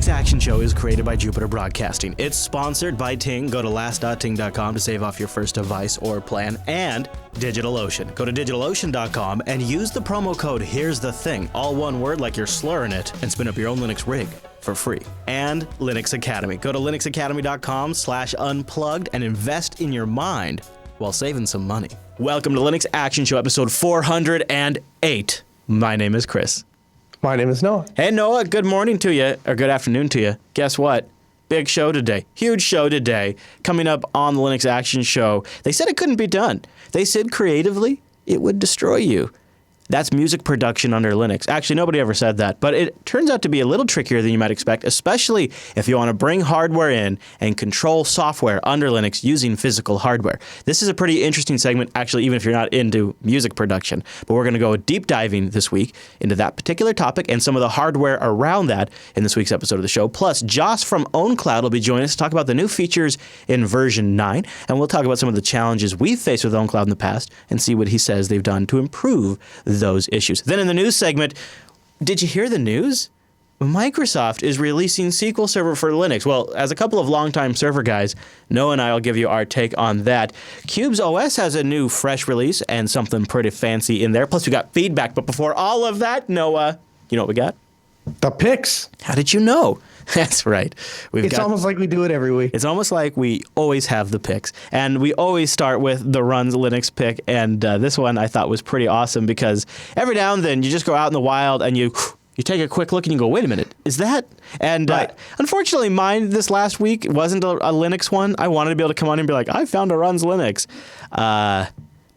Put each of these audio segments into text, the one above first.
Linux Action Show is created by Jupiter Broadcasting. It's sponsored by Ting. Go to last.ting.com to save off your first device or plan. And DigitalOcean. Go to digitalocean.com and use the promo code Here's the Thing, all one word like you're slurring it, and spin up your own Linux rig for free. And Linux Academy. Go to linuxacademy.com/unplugged and invest in your mind while saving some money. Welcome to Linux Action Show, episode 408. My name is Chris. My name is Noah. Hey, Noah, good morning to you, or good afternoon to you. Guess what? Big show today. Huge show today. Coming up on the Linux Action Show. They said it couldn't be done. They said creatively, it would destroy you. That's music production under Linux. Actually, nobody ever said that, but it turns out to be a little trickier than you might expect, especially if you want to bring hardware in and control software under Linux using physical hardware. This is a pretty interesting segment, actually, even if you're not into music production. But we're going to go deep diving this week into that particular topic and some of the hardware around that in this week's episode of the show. Plus, Joss from ownCloud will be joining us to talk about the new features in version 9, and we'll talk about some of the challenges we've faced with ownCloud in the past and see what he says they've done to improve those issues. Then in the news segment, did you hear the news? Microsoft is releasing SQL Server for Linux. Well, as a couple of longtime server guys, Noah and I will give you our take on that. Cube's OS has a new fresh release and something pretty fancy in there. Plus, we got feedback. But before all of that, Noah, you know what we got? The picks. How did you know? That's right. It's almost like we do it every week. It's almost like we always have the picks. And we always start with the Runs Linux pick. And this one I thought was pretty awesome because every now and then you just go out in the wild and you take a quick look and you go, wait a minute, is that? And right. Unfortunately, mine this last week wasn't a Linux one. I wanted to be able to come on and be like, I found a Runs Linux.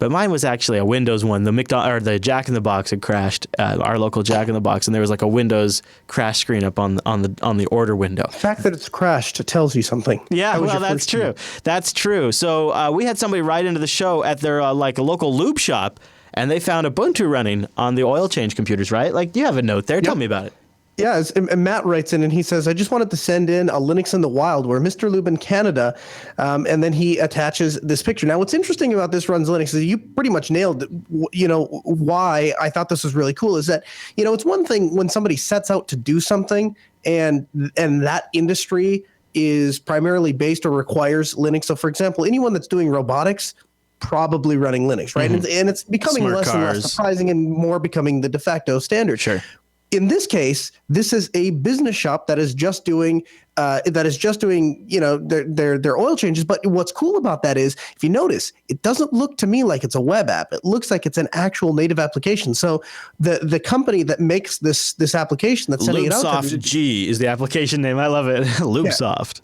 But mine was actually a Windows one. The Jack in the Box had crashed, our local Jack in the Box, and there was like a Windows crash screen up on the order window. The fact that it's crashed tells you something. Yeah, well, that's true. That's true. So we had somebody write into the show at their like a local lube shop, and they found Ubuntu running on the oil change computers, right? Like, you have a note there. Yep. Tell me about it. Yeah, and Matt writes in and he says, I just wanted to send in a Linux in the Wild where Mr. Lube in Canada, and then he attaches this picture. Now, what's interesting about this Runs Linux is you pretty much nailed, why I thought this was really cool is that, it's one thing when somebody sets out to do something and that industry is primarily based or requires Linux. So, for example, anyone that's doing robotics, probably running Linux, right? Mm-hmm. And it's becoming Smart less cars. and less surprising and more becoming the de facto standard. Sure. In this case, this is a business shop that is just doing, their oil changes. But what's cool about that is, if you notice, it doesn't look to me like it's a web app. It looks like it's an actual native application. So the company that makes this application that's sending it out, LubeSoft G is the application name. I love it. LubeSoft.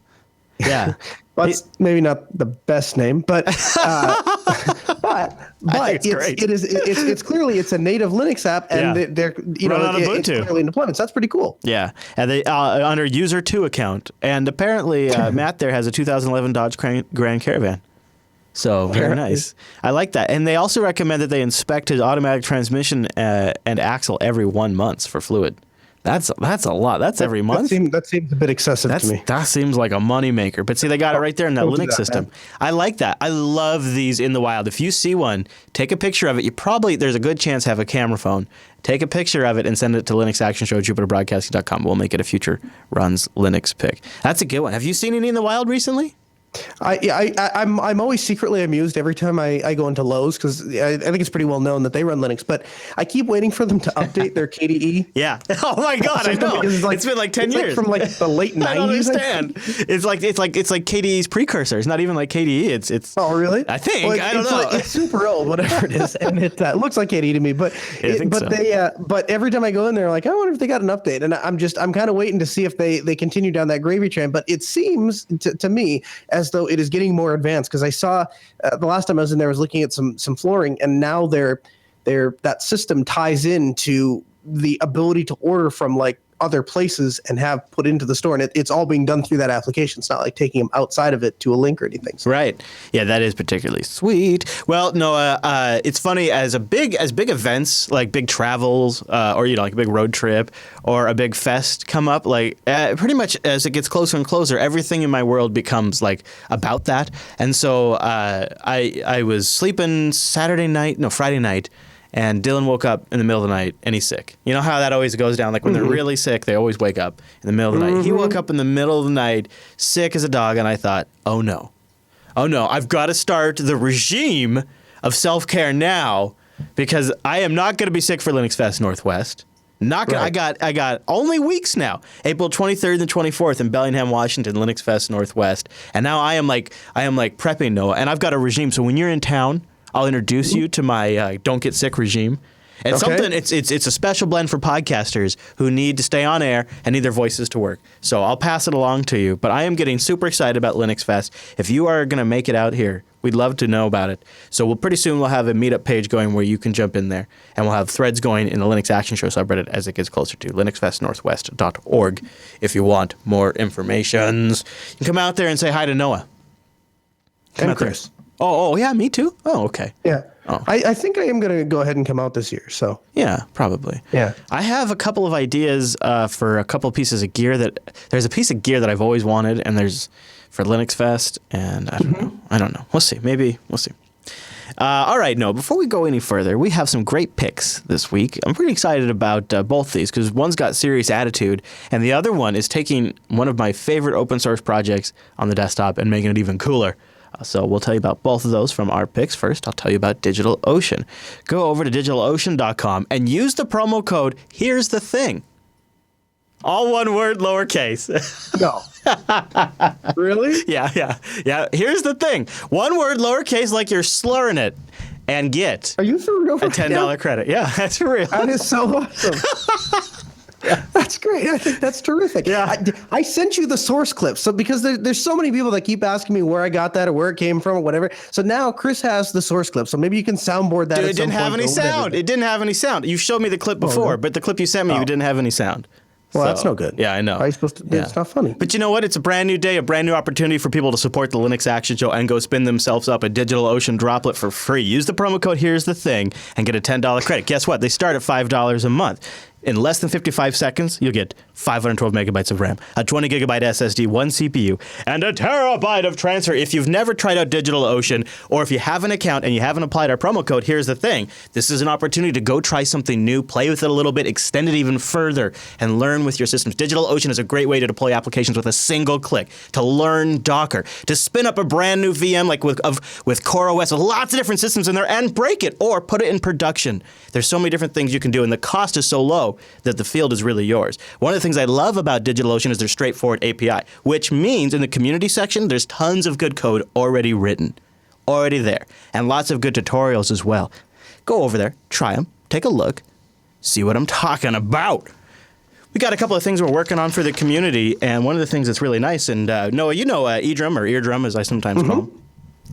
Yeah. That's maybe not the best name, but it's clearly it's a native Linux app, and they're it's clearly in deployment. So that's pretty cool. Yeah, and they under user 2 account, and apparently Matt there has a 2011 Dodge Grand Caravan. So very nice. I like that, and they also recommend that they inspect his automatic transmission and axle every 1 month for fluid. That's a lot. That's every month. That seems a bit excessive to me. That seems like a moneymaker. But see, they got it right there in that Linux system. Man. I like that. I love these in the wild. If you see one, take a picture of it. There's a good chance have a camera phone. Take a picture of it and send it to Linux Action Show at jupiterbroadcasting.com. We'll make it a future Runs Linux pick. That's a good one. Have you seen any in the wild recently? I'm always secretly amused every time I go into Lowe's because I think it's pretty well known that they run Linux, but I keep waiting for them to update their KDE. Yeah. Oh my God, I know. It's been like 10 years. Like from like the late 90s. I don't understand. It's like KDE's precursor. It's not even like KDE. It's Oh really? I think. Well, I don't know. It's super old, whatever it is, and it looks like KDE to me. But but every time I go in there, like I wonder if they got an update, and I'm kind of waiting to see if they continue down that gravy train. But it seems to me as though it is getting more advanced, because I saw the last time I was in there, I was looking at some flooring, and now that system ties into the ability to order from like other places and have put into the store, and it's all being done through that application. It's not like taking them outside of it to a link or anything. So. Right. Yeah, that is particularly sweet. Well, Noah, it's funny, as big events like big travels or like a big road trip or a big fest come up, like pretty much as it gets closer and closer, everything in my world becomes like about that. And so I was sleeping Friday night, and Dylan woke up in the middle of the night, and he's sick. You know how that always goes down? Like when they're really sick, they always wake up in the middle of the night. He woke up in the middle of the night, sick as a dog, and I thought, oh no, I've got to start the regime of self-care now because I am not going to be sick for Linux Fest Northwest. Not gonna, right. I got only weeks now. April 23rd and 24th in Bellingham, Washington, Linux Fest Northwest. And now I am like prepping, Noah, and I've got a regime. So when you're in town, I'll introduce you to my don't get sick regime. It's something. It's a special blend for podcasters who need to stay on air and need their voices to work. So I'll pass it along to you. But I am getting super excited about Linux Fest. If you are going to make it out here, we'd love to know about it. So pretty soon we'll have a meetup page going where you can jump in there, and we'll have threads going in the Linux Action Show subreddit as it gets closer to linuxfestnorthwest.org. If you want more informations, you can come out there and say hi to Noah. And Chris. Oh, yeah, me too. Oh, okay. Yeah. Oh. I think I am going to go ahead and come out this year. So yeah, probably. Yeah. I have a couple of ideas for a couple of pieces of gear there's a piece of gear that I've always wanted, and there's for Linux Fest, and I don't know. We'll see. Maybe we'll see. All right, no. Before we go any further, we have some great picks this week. I'm pretty excited about both these because one's got serious attitude, and the other one is taking one of my favorite open source projects on the desktop and making it even cooler. So we'll tell you about both of those from our picks. First, I'll tell you about DigitalOcean. Go over to DigitalOcean.com and use the promo code Here's the Thing. All one word, lowercase. No. Really? Yeah. Here's the thing. One word, lowercase, like you're slurring it, and get Are you for real? A $10 credit. Yeah, that's for real. That is so awesome. That's great. I think that's terrific. Yeah. I sent you the source clip. So because there's so many people that keep asking me where I got that or where it came from or whatever. So now Chris has the source clip. So maybe you can soundboard that. Dude, it didn't have any sound. It didn't have any sound. You showed me the clip before, but the clip you sent me, you didn't have any sound. Well, that's no good. Yeah, I know. How are you supposed to? Yeah. It's not funny. But you know what? It's a brand new day, a brand new opportunity for people to support the Linux Action Show and go spin themselves up a DigitalOcean droplet for free. Use the promo code Here's the Thing and get a $10 credit. Guess what? They start at $5 a month. In less than 55 seconds, you'll get 512 megabytes of RAM, a 20 gigabyte SSD, one CPU, and a terabyte of transfer. If you've never tried out DigitalOcean, or if you have an account and you haven't applied our promo code, here's the thing. This is an opportunity to go try something new, play with it a little bit, extend it even further, and learn with your systems. DigitalOcean is a great way to deploy applications with a single click, to learn Docker, to spin up a brand new VM like with CoreOS, with lots of different systems in there, and break it, or put it in production. There's so many different things you can do, and the cost is so low that the field is really yours. One of the things I love about DigitalOcean is their straightforward API, which means in the community section, there's tons of good code already written, already there, and lots of good tutorials as well. Go over there, try them, take a look, see what I'm talking about. We got a couple of things we're working on for the community, and one of the things that's really nice, and Noah, you know eDrum or eardrum as I sometimes call him.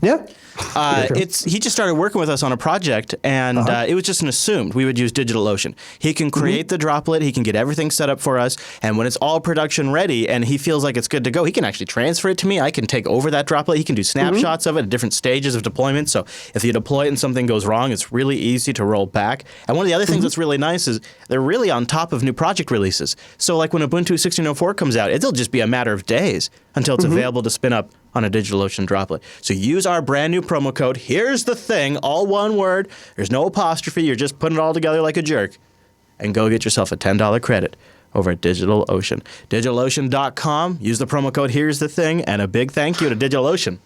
Yeah. He just started working with us on a project, and it was just an assumed we would use DigitalOcean. He can create the droplet, he can get everything set up for us, and when it's all production ready and he feels like it's good to go, he can actually transfer it to me. I can take over that droplet. He can do snapshots of it at different stages of deployment. So if you deploy it and something goes wrong, it's really easy to roll back. And one of the other things that's really nice is they're really on top of new project releases. So like when Ubuntu 16.04 comes out, it'll just be a matter of days until it's available to spin up on a DigitalOcean droplet. So use our brand new promo code. Here's the thing, all one word. There's no apostrophe. You're just putting it all together like a jerk. And go get yourself a $10 credit over at DigitalOcean. DigitalOcean.com. Use the promo code Here's the Thing. And a big thank you to DigitalOcean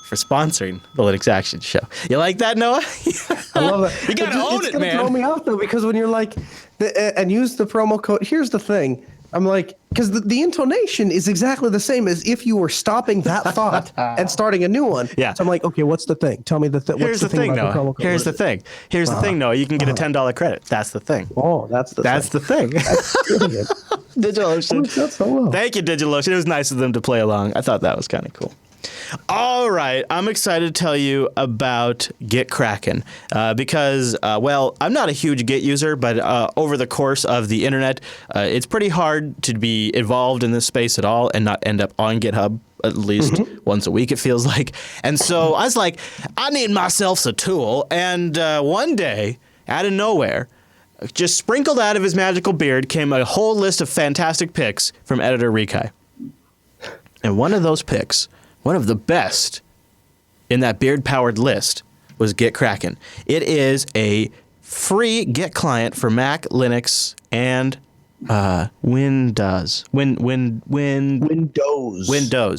for sponsoring the Linux Action Show. You like that, Noah? I love it. You got to own it, man. It's going to throw me off, though, because when you're like, and use the promo code, here's the thing. I'm like, because the intonation is exactly the same as if you were stopping that thought and starting a new one. Yeah. So I'm like, okay, what's the thing? Tell me the thing. Here's the thing, Noah. Here's the thing. Here's the thing, Noah. You can get a $10 credit. That's the thing. Oh, that's the thing. That's brilliant. DigitalOcean. That's so well. Thank you, DigitalOcean. It was nice of them to play along. I thought that was kind of cool. All right, I'm excited to tell you about Git Kraken because, well, I'm not a huge Git user, but over the course of the internet, it's pretty hard to be involved in this space at all and not end up on GitHub at least once a week, it feels like. And so I was like, I need myself a tool. And one day, out of nowhere, just sprinkled out of his magical beard came a whole list of fantastic picks from editor Rikai. And one of those picks, one of the best in that beard-powered list, was Git Kraken. It is a free Git client for Mac, Linux, and Windows.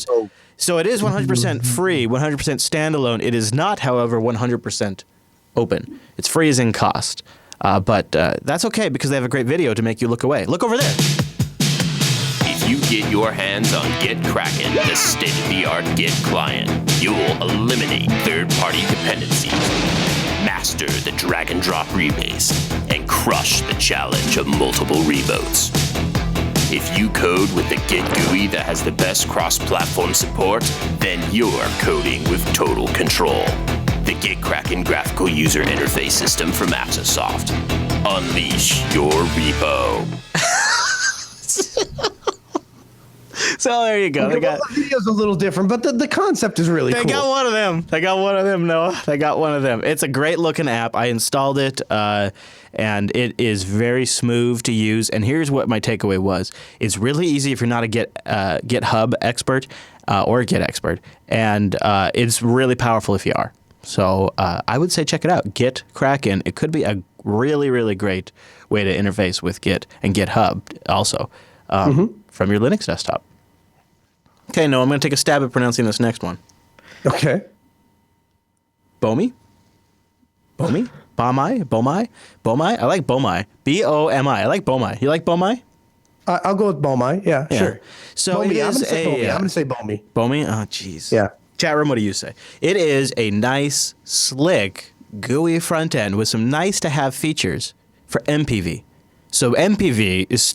Oh. So it is 100% free, 100% standalone. It is not, however, 100% open. It's free as in cost. But that's okay because they have a great video to make you look away. Look over there. If you get your hands on GitKraken, the state-of-the-art Git client, you'll eliminate third-party dependencies, master the drag-and-drop rebase, and crush the challenge of multiple revotes. If you code with the Git GUI that has the best cross-platform support, then you're coding with total control. The GitKraken graphical user interface system from Microsoft. Unleash your repo. So there you go. The video's a little different, but the concept is really cool. They got one of them. They got one of them, Noah. They got one of them. It's a great looking app. I installed it, and it is very smooth to use. And here's what my takeaway was. It's really easy if you're not a GitHub expert or a Git expert. And it's really powerful if you are. So I would say check it out. GitKraken. It could be a really, really great way to interface with Git and GitHub also from your Linux desktop. Okay, no, I'm going to take a stab at pronouncing this next one. Okay. Bomi? Bomi? Bomai? Bomai? Bomai? I like Bomai. B-O-M-I. I like Bomai. You like Bomai? I'll go with Bomai. Yeah, sure. So Bomi, it I'm is going to say Bomi. Bomi? Oh, jeez. Yeah. Chat room, what do you say? It is a nice, slick GUI front end with some nice-to-have features for MPV. So MPV is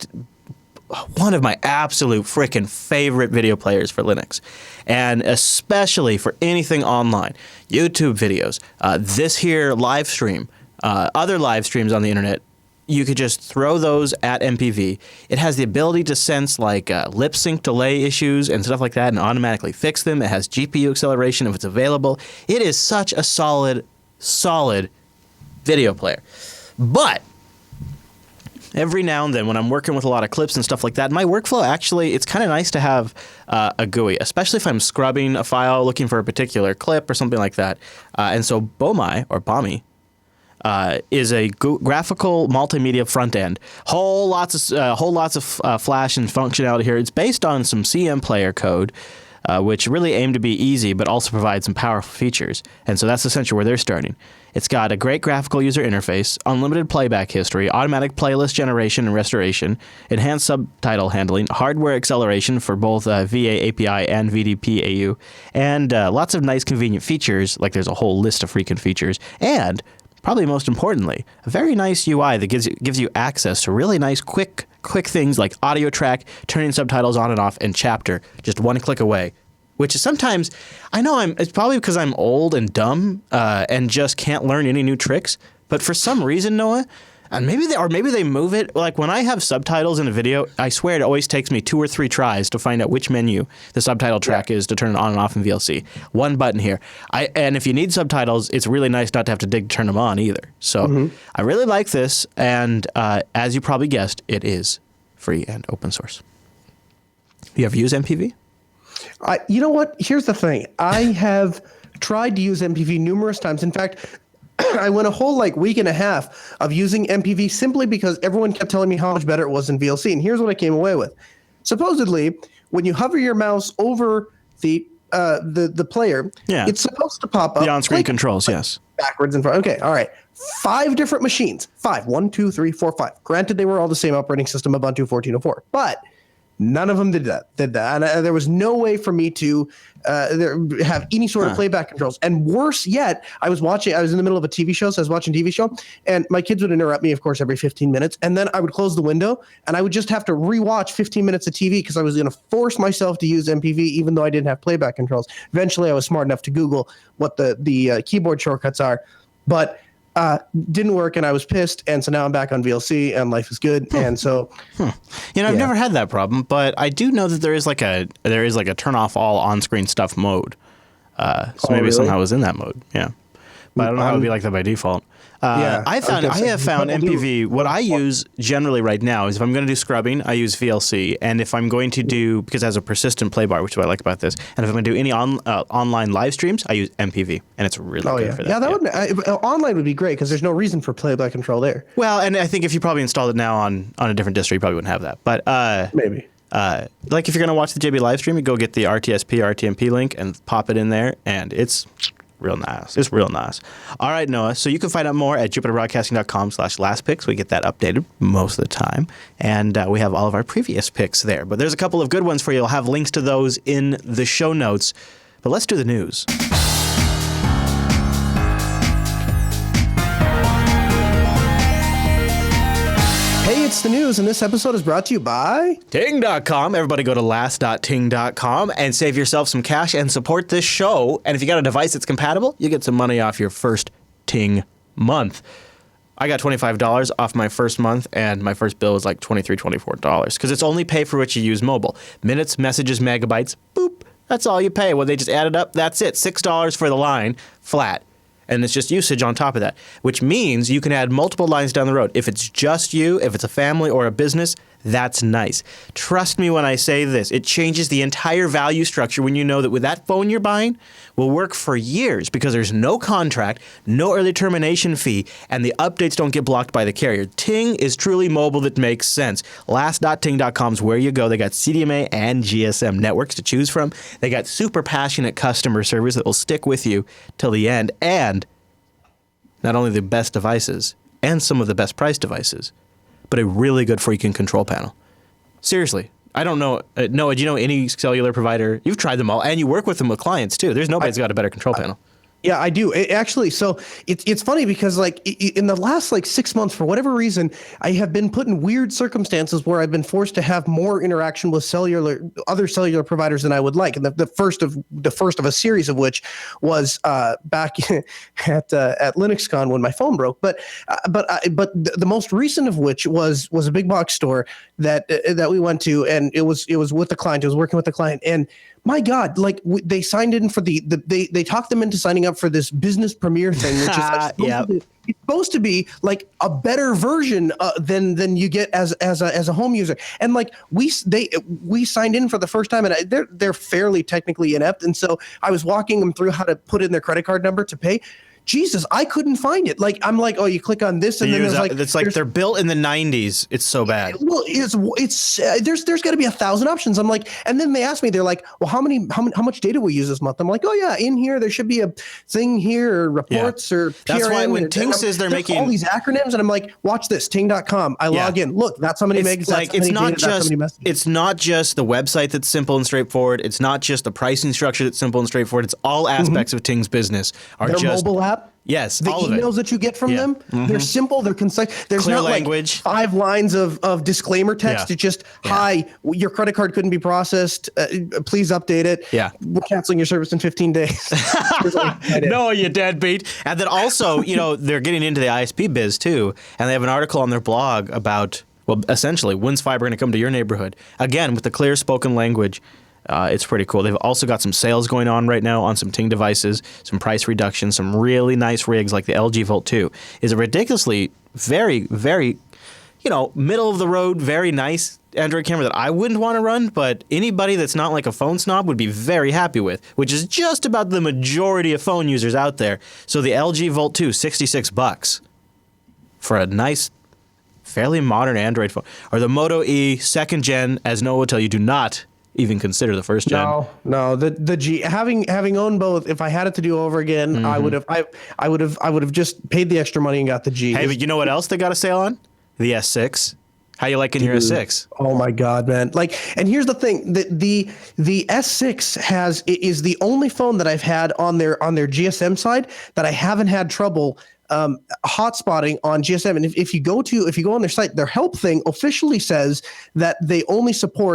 one of my absolute freaking favorite video players for Linux, and especially for anything online, YouTube videos, this here live stream, other live streams on the internet. You could just throw those at MPV. It has the ability to sense like lip sync delay issues and stuff like that and automatically fix them. It has GPU acceleration if it's available. It is such a solid video player. But every now and then when I'm working with a lot of clips and stuff like that, my workflow actually, it's kind of nice to have a GUI, especially if I'm scrubbing a file looking for a particular clip or something like that. And so Bomai, or Bomi, is a graphical multimedia front end. Whole lots of Flash and functionality here. It's based on some CM player code, which really aim to be easy, but also provide some powerful features. And so that's essentially where they're starting. It's got a great graphical user interface, unlimited playback history, automatic playlist generation and restoration, enhanced subtitle handling, hardware acceleration for both VA API and VDP AU, and lots of nice convenient features, like there's a whole list of freaking features, and probably most importantly, a very nice UI that gives you access to really nice quick things like audio track, turning subtitles on and off, and chapter, just one click away. Which is sometimes, it's probably because I'm old and dumb and just can't learn any new tricks. But for some reason, Noah, and maybe they move it. Like when I have subtitles in a video, I swear it always takes me 2 or 3 tries to find out which menu the subtitle track is to turn it on and off in VLC. One button here. And if you need subtitles, it's really nice not to have to dig to turn them on either. So I really like this. And as you probably guessed, it is free and open source. You ever use MPV? You know what? Here's the thing. I have tried to use MPV numerous times. In fact, I went a whole week and a half of using MPV simply because everyone kept telling me how much better it was in VLC. And here's what I came away with. Supposedly, when you hover your mouse over the player, it's supposed to pop up. The on-screen controls, yes. Backwards and front. Okay, all right. 5 different machines. 5. 1, 2, 3, 4, 5. Granted, they were all the same operating system, Ubuntu 14.04. But none of them did that. And there was no way for me to have any sort of playback controls. And worse yet, I was in the middle of a TV show, so I was watching a TV show, and my kids would interrupt me, of course, every 15 minutes. And then I would close the window, and I would just have to rewatch 15 minutes of TV because I was going to force myself to use MPV, even though I didn't have playback controls. Eventually, I was smart enough to Google what the keyboard shortcuts are. But didn't work, and I was pissed, and so now I'm back on VLC, and life is good. And so, I've never had that problem, but I do know that there is like a turn off all on-screen stuff mode. So maybe somehow it was in that mode, but I don't know how it would be like that by default. I have found MPV. What I use generally right now is if I'm going to do scrubbing, I use VLC, and if I'm going to do, because it has a persistent play bar, which is what I like about this, and if I'm going to do any online live streams, I use MPV, and it's really good for that. Yeah, online would be great because there's no reason for play-by control there. Well, and I think if you probably installed it now on a different distro, you probably wouldn't have that. But maybe. Like if you're going to watch the JB live stream, you go get the RTSP, RTMP link and pop it in there, and it's real nice. It's real nice. All right, Noah. So you can find out more at jupiterbroadcasting.com/lastpicks. We get that updated most of the time. And we have all of our previous picks there. But there's a couple of good ones for you. I'll have links to those in the show notes. But let's do the news. Hey, it's the news, and this episode is brought to you by Ting.com. Everybody go to last.ting.com and save yourself some cash and support this show. And if you got a device that's compatible, you get some money off your first Ting month. I got $25 off my first month, and my first bill was like $23, $24 because it's only pay for what you use mobile. Minutes, messages, megabytes, boop. That's all you pay. Well, they just added up. That's it. $6 for the line, flat. And it's just usage on top of that, which means you can add multiple lines down the road. If it's just you, if it's a family or a business, that's nice. Trust me when I say this. It changes the entire value structure when you know that with that phone you're buying will work for years because there's no contract, no early termination fee, and the updates don't get blocked by the carrier. Ting is truly mobile that makes sense. Last.ting.com is where you go. They got CDMA and GSM networks to choose from. They got super passionate customer service that will stick with you till the end, and not only the best devices and some of the best price devices, but a really good freaking control panel. Seriously, I don't know. Noah, do you know any cellular provider? You've tried them all, and you work with them with clients too. There's nobody that's got a better control panel. Yeah, I do. Actually, so it's funny because like in the last like 6 months, for whatever reason, I have been put in weird circumstances where I've been forced to have more interaction with other cellular providers than I would like. And the first of a series of which was back at LinuxCon when my phone broke. But the most recent of which was a big box store that we went to, and it was with the client. I was working with the client, and my God, like they signed in for they talked them into signing up for this business premiere thing, which is it's supposed to be like a better version than you get as a home user. And like we signed in for the first time, and they're fairly technically inept, and so I was walking them through how to put in their credit card number to pay. Jesus, I couldn't find it. Like I'm like, oh, you click on this, and then it's like they're built in the 90s. It's so bad. Well, it's there's got to be 1,000 options. I'm like, and then they asked me, they're like, well, how much data we use this month? I'm like, oh yeah, in here there should be a thing here, or reports, or PRM. That's why when Ting says they're making all these acronyms, and I'm like, watch this, Ting.com. I log in. Look, that's how many megs. Like it's not just the website that's simple and straightforward. It's not just the pricing structure that's simple and straightforward. It's all aspects of Ting's business are their just mobile app. Yes, the all emails that you get from them, they're simple, they're concise. There's clear not language. Like 5 lines of disclaimer text. It's just, hi, your credit card couldn't be processed. Please update it. Yeah. We're canceling your service in 15 days. No, you deadbeat. And then also, they're getting into the ISP biz too, and they have an article on their blog about, well, essentially, when's fiber going to come to your neighborhood? Again, with the clear spoken language. It's pretty cool. They've also got some sales going on right now on some Ting devices, some price reductions, some really nice rigs like the LG Volt 2 is a ridiculously very, very, middle of the road, very nice Android camera that I wouldn't want to run, but anybody that's not like a phone snob would be very happy with, which is just about the majority of phone users out there. So the LG Volt 2, $66 for a nice, fairly modern Android phone. Or the Moto E 2nd gen, as Noah will tell you, do not even consider the first gen. No, the G, having owned both, if I had it to do over again, I would have just paid the extra money and got the G. Hey, but you know what else they got a sale on? The S6. How you liking your S6? Oh my God, man! Like, and here's the thing: the S6 is the only phone that I've had on their GSM side that I haven't had trouble hotspotting on GSM. And if you go on their site, their help thing officially says that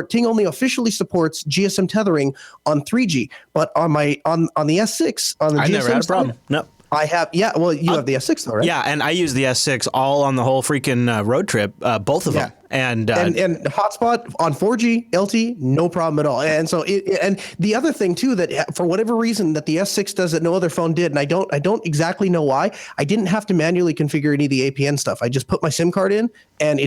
Ting only officially supports GSM tethering on 3G. But on the S6 on the GSM never had a problem. side, nope. I have. Yeah. Well, you have the S6 though, right? Yeah, and I use the S6 all on the whole freaking road trip, both of them. And hotspot on 4G LTE, no problem at all. And so and the other thing too, that for whatever reason that the S6 does that no other phone did, and I don't exactly know why. I didn't have to manually configure any of the APN stuff. I just put my SIM card in, and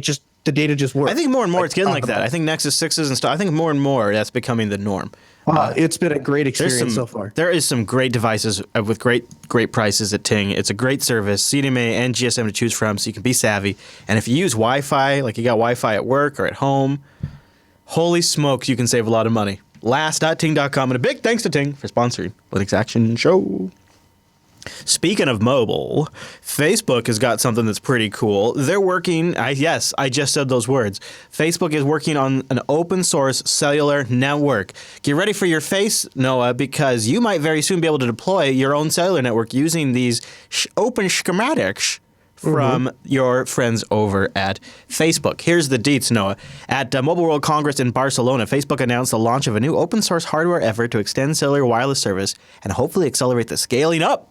the data just worked. I think more and more it's getting like that. I think Nexus 6s and stuff. I think more and more that's becoming the norm. It's been a great experience so far. There is some great devices with great prices at Ting. It's a great service, CDMA and GSM to choose from, so you can be savvy. And if you use Wi-Fi, like you got Wi-Fi at work or at home, holy smokes, you can save a lot of money. Last.ting.com, and a big thanks to Ting for sponsoring Linux Action Show. Speaking of mobile, Facebook has got something that's pretty cool. They're working, I just said those words. Facebook is working on an open source cellular network. Get ready for your face, Noah, because you might very soon be able to deploy your own cellular network using these open schematics from your friends over at Facebook. Here's the deets, Noah. At Mobile World Congress in Barcelona, Facebook announced the launch of a new open source hardware effort to extend cellular wireless service and hopefully accelerate the scaling up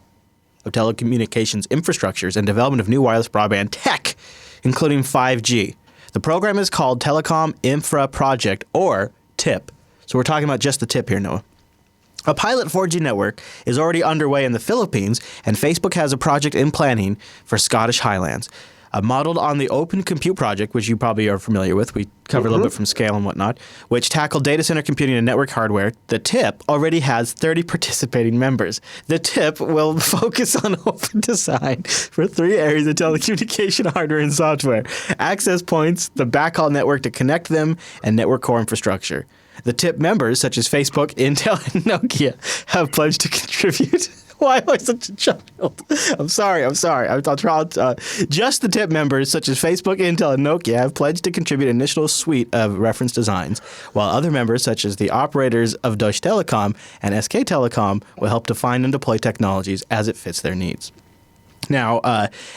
of telecommunications infrastructures and development of new wireless broadband tech, including 5G. The program is called Telecom Infra Project, or TIP. So we're talking about just the TIP here, Noah. A pilot 4G network is already underway in the Philippines, and Facebook has a project in planning for Scottish Highlands. Modeled on the Open Compute Project, which you probably are familiar with. We covered a little bit from Scale and whatnot, which tackled data center computing and network hardware. The TIP already has 30 participating members. The TIP will focus on open design for 3 areas of telecommunication hardware and software: access points, the backhaul network to connect them, and network core infrastructure. The TIP members, such as Facebook, Intel, and Nokia, have pledged to contribute. Why am I such a child? I'm sorry. I'll try. Just the TIP members, such as Facebook, Intel, and Nokia, have pledged to contribute an initial suite of reference designs, while other members, such as the operators of Deutsche Telekom and SK Telecom, will help define and deploy technologies as it fits their needs. Now,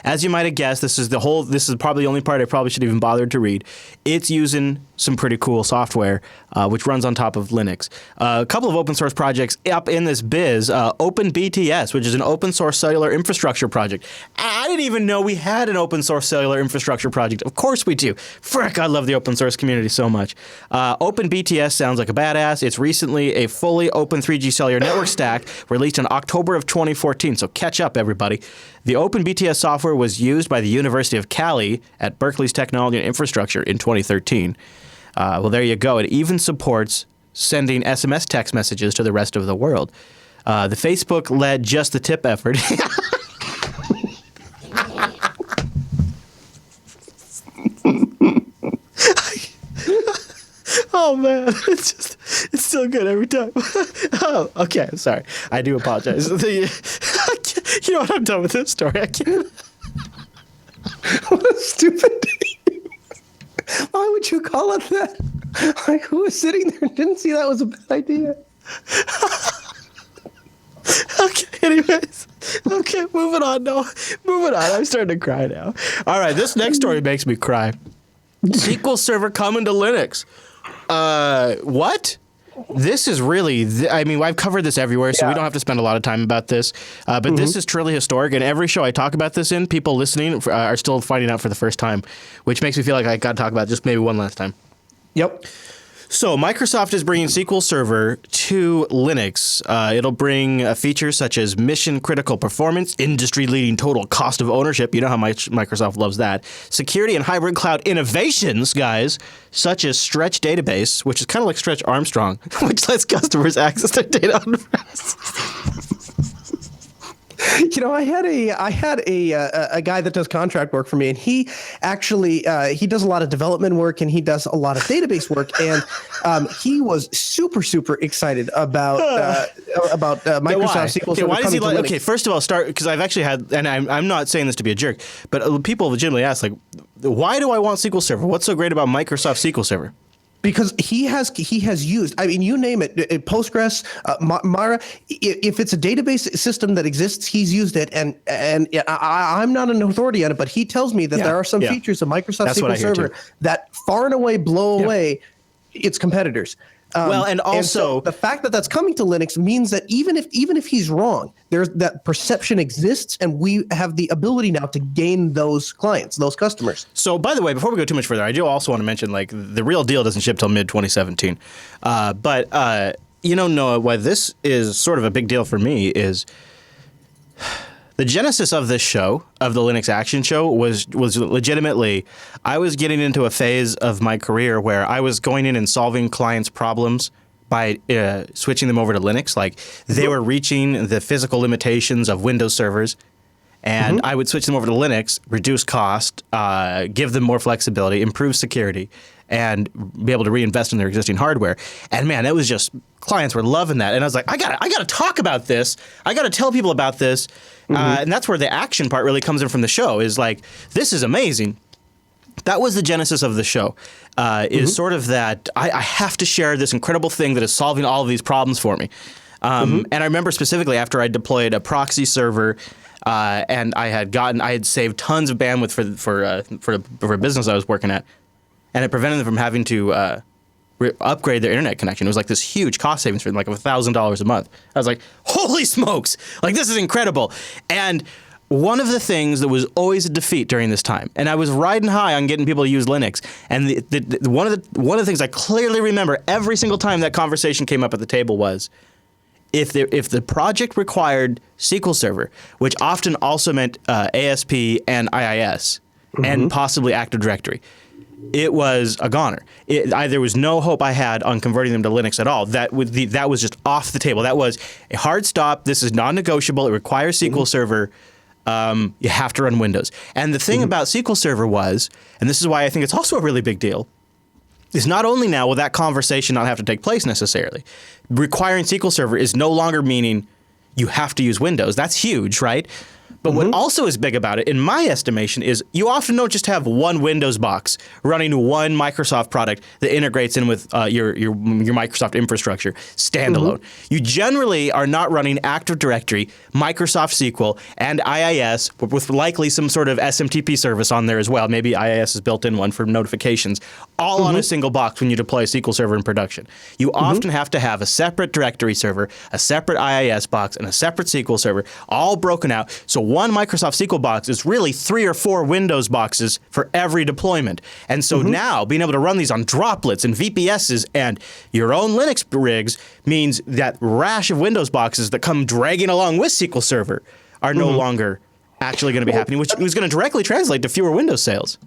as you might have guessed, this is probably the only part I probably should even bother to read. It's using some pretty cool software, which runs on top of Linux. A couple of open source projects up in this biz. OpenBTS, which is an open source cellular infrastructure project. I didn't even know we had an open source cellular infrastructure project. Of course we do. Frick, I love the open source community so much. OpenBTS sounds like a badass. It's recently a fully open 3G cellular network stack released in October of 2014. So catch up, everybody. The OpenBTS software was used by the University of Cali at Berkeley's Technology and Infrastructure in 2013. Well, there you go. It even supports sending SMS text messages to the rest of the world. The Facebook-led Just the Tip effort. Oh, man. It's still good every time. Oh, okay. I'm sorry. I do apologize. You know what? I'm done with this story. I can't. What a stupid name. Why would you call it that? Like, who was sitting there and didn't see that was a bad idea? Okay, anyways. Okay, moving on. No, moving on. I'm starting to cry now. All right, this next story makes me cry. SQL Server coming to Linux. What? This is really, I mean, I've covered this everywhere, so we don't have to spend a lot of time about this. But this is truly historic, and every show I talk about this in, people listening are still finding out for the first time, which makes me feel like I got to talk about it just maybe one last time. Yep. So Microsoft is bringing SQL Server to Linux. It'll bring features such as mission-critical performance, industry-leading total cost of ownership. You know how much Microsoft loves that. Security and hybrid cloud innovations, guys, such as Stretch Database, which is kind of like Stretch Armstrong, which lets customers access their data on-premise. You know, I had a guy that does contract work for me, and he actually he does a lot of development work and he does a lot of database work, and he was super excited about Microsoft SQL Server. Why does he like? Okay, first of all, start because I've actually had, and I'm not saying this to be a jerk, but people legitimately ask, like, why do I want SQL Server? What's so great about Microsoft SQL Server? Because he has used, I mean, you name it, Postgres, Mara. If it's a database system that exists, he's used it, and I'm not an authority on it, but he tells me that there are some features of Microsoft SQL Server that far and away blow away its competitors. And also so the fact that that's coming to Linux means that even if he's wrong, there's that perception exists, and we have the ability now to gain those clients, those customers. So, by the way, before we go too much further, I do also want to mention, like, the real deal doesn't ship till mid-2017. Noah, why this is sort of a big deal for me is the genesis of this show, of the Linux Action Show, was legitimately, I was getting into a phase of my career where I was going in and solving clients' problems by switching them over to Linux. Like, they were reaching the physical limitations of Windows servers, and I would switch them over to Linux, reduce cost, give them more flexibility, improve security, and be able to reinvest in their existing hardware. And man, it was just, clients were loving that. And I was like, I gotta talk about this. I gotta tell people about this. And that's where the action part really comes in from the show, is like, this is amazing. That was the genesis of the show, is sort of that I have to share this incredible thing that is solving all of these problems for me. And I remember specifically after I deployed a proxy server, and I had saved tons of bandwidth for a business I was working at, and it prevented them from having to upgrade their internet connection. It was like this huge cost savings for them, like $1,000 a month. I was like, holy smokes, like, this is incredible. And one of the things that was always a defeat during this time, and I was riding high on getting people to use Linux, and one of the things I clearly remember every single time that conversation came up at the table was, if the project required SQL Server, which often also meant ASP and IIS, and possibly Active Directory, it was a goner. There was no hope I had on converting them to Linux at all. That was just off the table. That was a hard stop. This is non-negotiable. It requires SQL Server. You have to run Windows. And the thing about SQL Server was, and this is why I think it's also a really big deal, is not only now will that conversation not have to take place necessarily. Requiring SQL Server is no longer meaning you have to use Windows. That's huge, right? But what also is big about it, in my estimation, is you often don't just have one Windows box running one Microsoft product that integrates in with your Microsoft infrastructure standalone. You generally are not running Active Directory, Microsoft SQL, and IIS with likely some sort of SMTP service on there as well. Maybe IIS is built in one for notifications, all on a single box when you deploy a SQL Server in production. You often have to have a separate directory server, a separate IIS box, and a separate SQL server, all broken out. So one Microsoft SQL box is really 3 or 4 Windows boxes for every deployment. And so now being able to run these on droplets and VPSs and your own Linux rigs means that rash of Windows boxes that come dragging along with SQL Server are no longer actually going to be happening, which is going to directly translate to fewer Windows sales.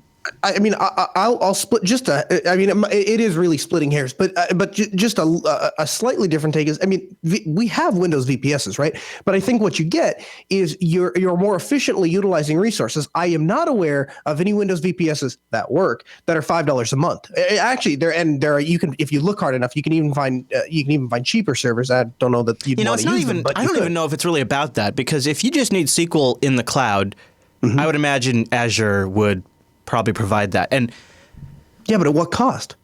I mean, I'll split just it is really splitting hairs, but just a slightly different take is, I mean, we have Windows VPSs, right? But I think what you get is you're more efficiently utilizing resources. I am not aware of any Windows VPSs that work that are $5 a month. Actually, you can, if you look hard enough, you can even find cheaper servers. I don't know that you'd want to use them, but I don't even know if it's really about that, because if you just need SQL in the cloud, I would imagine Azure would probably provide that. And yeah, but at what cost?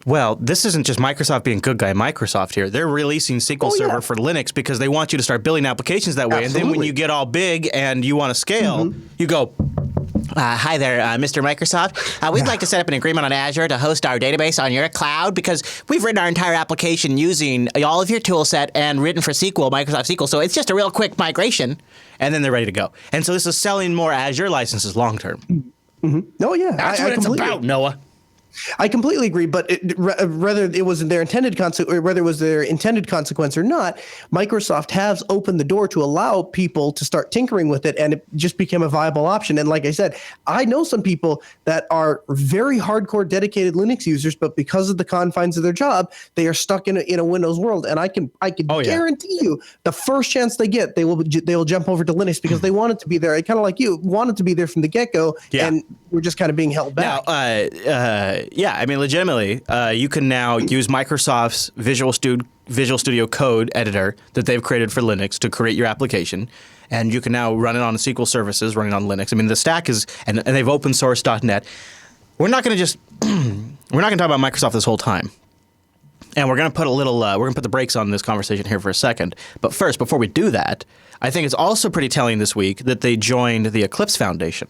Well, this isn't just Microsoft being good guy Microsoft here. They're releasing SQL Server for Linux because they want you to start building applications that way. Absolutely. And then when you get all big and you want to scale, you go, hi there, Mr. Microsoft. We'd like to set up an agreement on Azure to host our database on your cloud because we've written our entire application using all of your tool set and written for SQL, Microsoft SQL. So it's just a real quick migration. And then they're ready to go. And so this is selling more Azure licenses long term. Oh, yeah. That's what it's about, Noah. I completely agree, but whether it was their intended consequence or not, Microsoft has opened the door to allow people to start tinkering with it, and it just became a viable option. And like I said, I know some people that are very hardcore dedicated Linux users, but because of the confines of their job, they are stuck in a Windows world. And I can guarantee you, the first chance they get, they will jump over to Linux because they want it to be there. Kind of like you wanted to be there from the get-go, and we're just kind of being held back. Now, yeah, I mean, legitimately, you can now use Microsoft's Visual Studio Code editor that they've created for Linux to create your application, and you can now run it on SQL services running on Linux. I mean, the stack is, and they've open sourced .NET. We're not going to talk about Microsoft this whole time, and we're going to put we're going to put the brakes on this conversation here for a second. But first, before we do that, I think it's also pretty telling this week that they joined the Eclipse Foundation.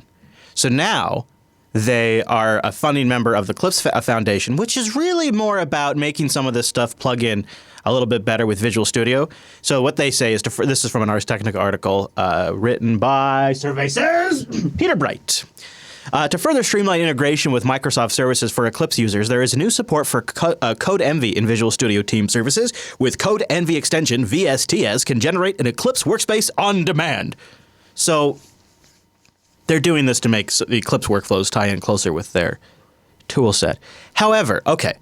So now They are a funding member of the Clips Foundation, which is really more about making some of this stuff plug in a little bit better with Visual Studio. So what they say is, this is from an Ars Technica article written by Survey Says Peter Bright. To further streamline integration with Microsoft services for Eclipse users, there is new support for Code Envy in Visual Studio Team services. With Code Envy extension, VSTS can generate an Eclipse workspace on demand. So they're doing this to make the Eclipse workflows tie in closer with their tool set. However, okay,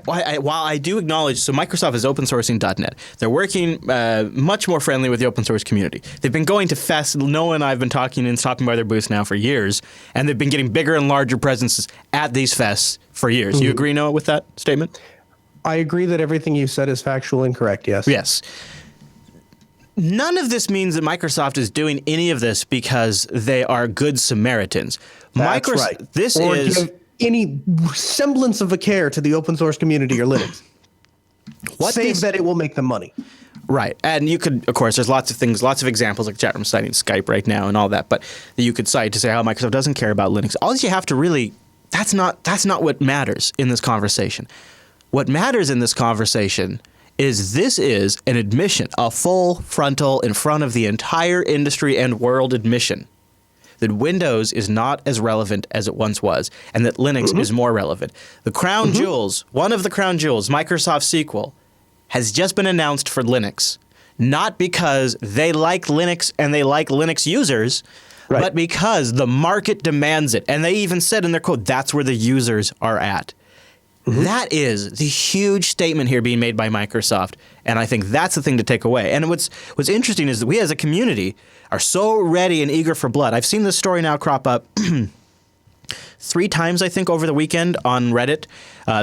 while I do acknowledge, so Microsoft is open sourcing .NET. They're working much more friendly with the open source community. They've been going to fests. Noah and I have been talking and stopping by their booths now for years, and they've been getting bigger and larger presences at these fests for years. Mm-hmm. You agree, Noah, with that statement? I agree that everything you said is factual and correct, yes. Yes. None of this means that Microsoft is doing any of this because they are good Samaritans. That's right. This or is... give any semblance of a care to the open source community or Linux. Save that it will make them money. Right. And you could, of course, there's lots of things, lots of examples, like chat room citing Skype right now and all that, but that you could cite to say how Microsoft doesn't care about Linux. All you have to really, that's not what matters in this conversation. What matters in this conversation is this is an admission, a full frontal in front of the entire industry and world admission that Windows is not as relevant as it once was, and that Linux is more relevant. The crown jewels, one of the crown jewels, Microsoft SQL, has just been announced for Linux, not because they like Linux and they like Linux users, but because the market demands it. And they even said in their quote, that's where the users are at. That is the huge statement here being made by Microsoft, and I think that's the thing to take away. And what's interesting is that we as a community are so ready and eager for blood. I've seen this story now crop up 3 times, I think, over the weekend on Reddit.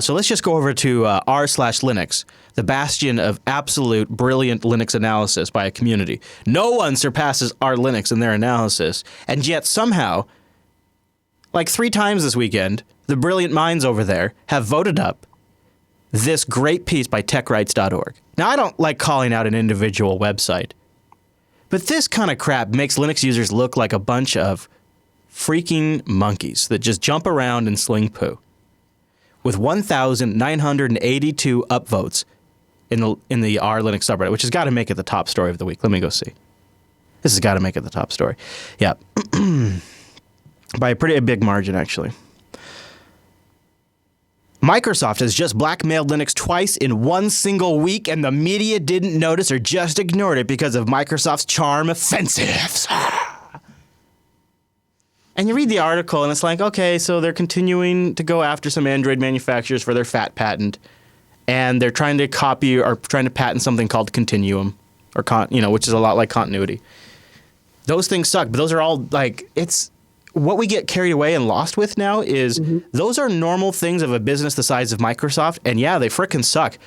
So let's just go over to r/Linux, the bastion of absolute brilliant Linux analysis by a community. No one surpasses r/Linux in their analysis, and yet somehow, like 3 times this weekend, the brilliant minds over there have voted up this great piece by techrights.org. Now, I don't like calling out an individual website, but this kind of crap makes Linux users look like a bunch of freaking monkeys that just jump around and sling poo. With 1,982 upvotes in the r/Linux subreddit, which has got to make it the top story of the week. Let me go see. This has got to make it the top story. Yeah. By a pretty big margin, actually. Microsoft has just blackmailed Linux twice in one single week, and the media didn't notice or just ignored it because of Microsoft's charm offensives. And you read the article, and it's like, okay, so they're continuing to go after some Android manufacturers for their FAT patent, and they're trying to copy or trying to patent something called Continuum, or which is a lot like continuity. Those things suck, but those are all like what we get carried away and lost with now is those are normal things of a business the size of Microsoft, and yeah, they frickin' suck.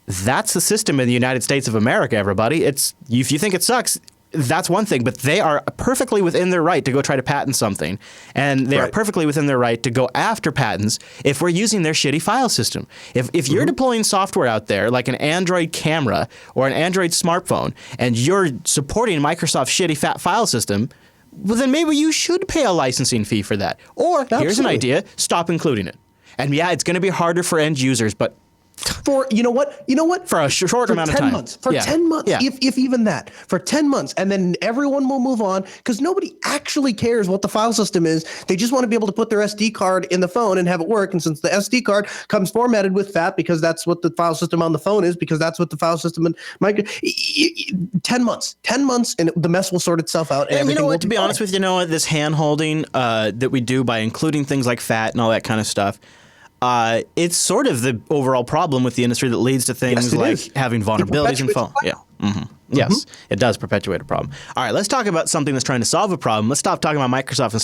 That's the system in the United States of America, everybody. If you think it sucks, that's one thing, but they are perfectly within their right to go try to patent something, and they are perfectly within their right to go after patents if we're using their shitty file system. If you're deploying software out there like an Android camera or an Android smartphone, and you're supporting Microsoft's shitty fat file system, well, then maybe you should pay a licensing fee for that. Or here's an idea: stop including it. And yeah, it's going to be harder for end users, but for you know what for a short amount of time, 10 months, 10 months, if even that, for 10 months, and then everyone will move on because nobody actually cares what the file system is. They just want to be able to put their SD card in the phone and have it work. And since the SD card comes formatted with FAT because that's what the file system on the phone is, because that's what the file system in 10 months, and the mess will sort itself out. And you know what? To be honest with you, this hand holding that we do by including things like FAT and all that kind of stuff. It's sort of the overall problem with the industry that leads to things like having vulnerabilities in phone. Yeah. Yes, it does perpetuate a problem. All right, let's talk about something that's trying to solve a problem. Let's stop talking about Microsoft and